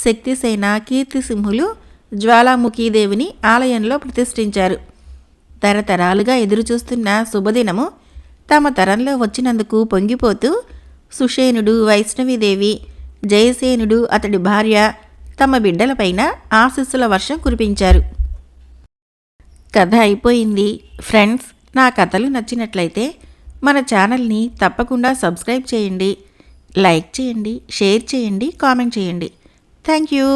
శక్తిసేన కీర్తిసింహులు జ్వాలాముఖీదేవిని ఆలయంలో ప్రతిష్ఠించారు. తరతరాలుగా ఎదురుచూస్తున్న శుభదినము తమ తరంలో వచ్చినందుకు పొంగిపోతూ సుషేనుడు, వైష్ణవీదేవి, జయసేనుడు అతడి భార్య తమ బిడ్డలపైన ఆశీస్సుల వర్షం కురిపించారు. కథ అయిపోయింది. ఫ్రెండ్స్, నా కథలు నచ్చినట్లయితే మన ఛానల్ని తప్పకుండా సబ్స్క్రైబ్ చేయండి, లైక్ చేయండి, షేర్ చేయండి, కామెంట్ చేయండి. Thank you.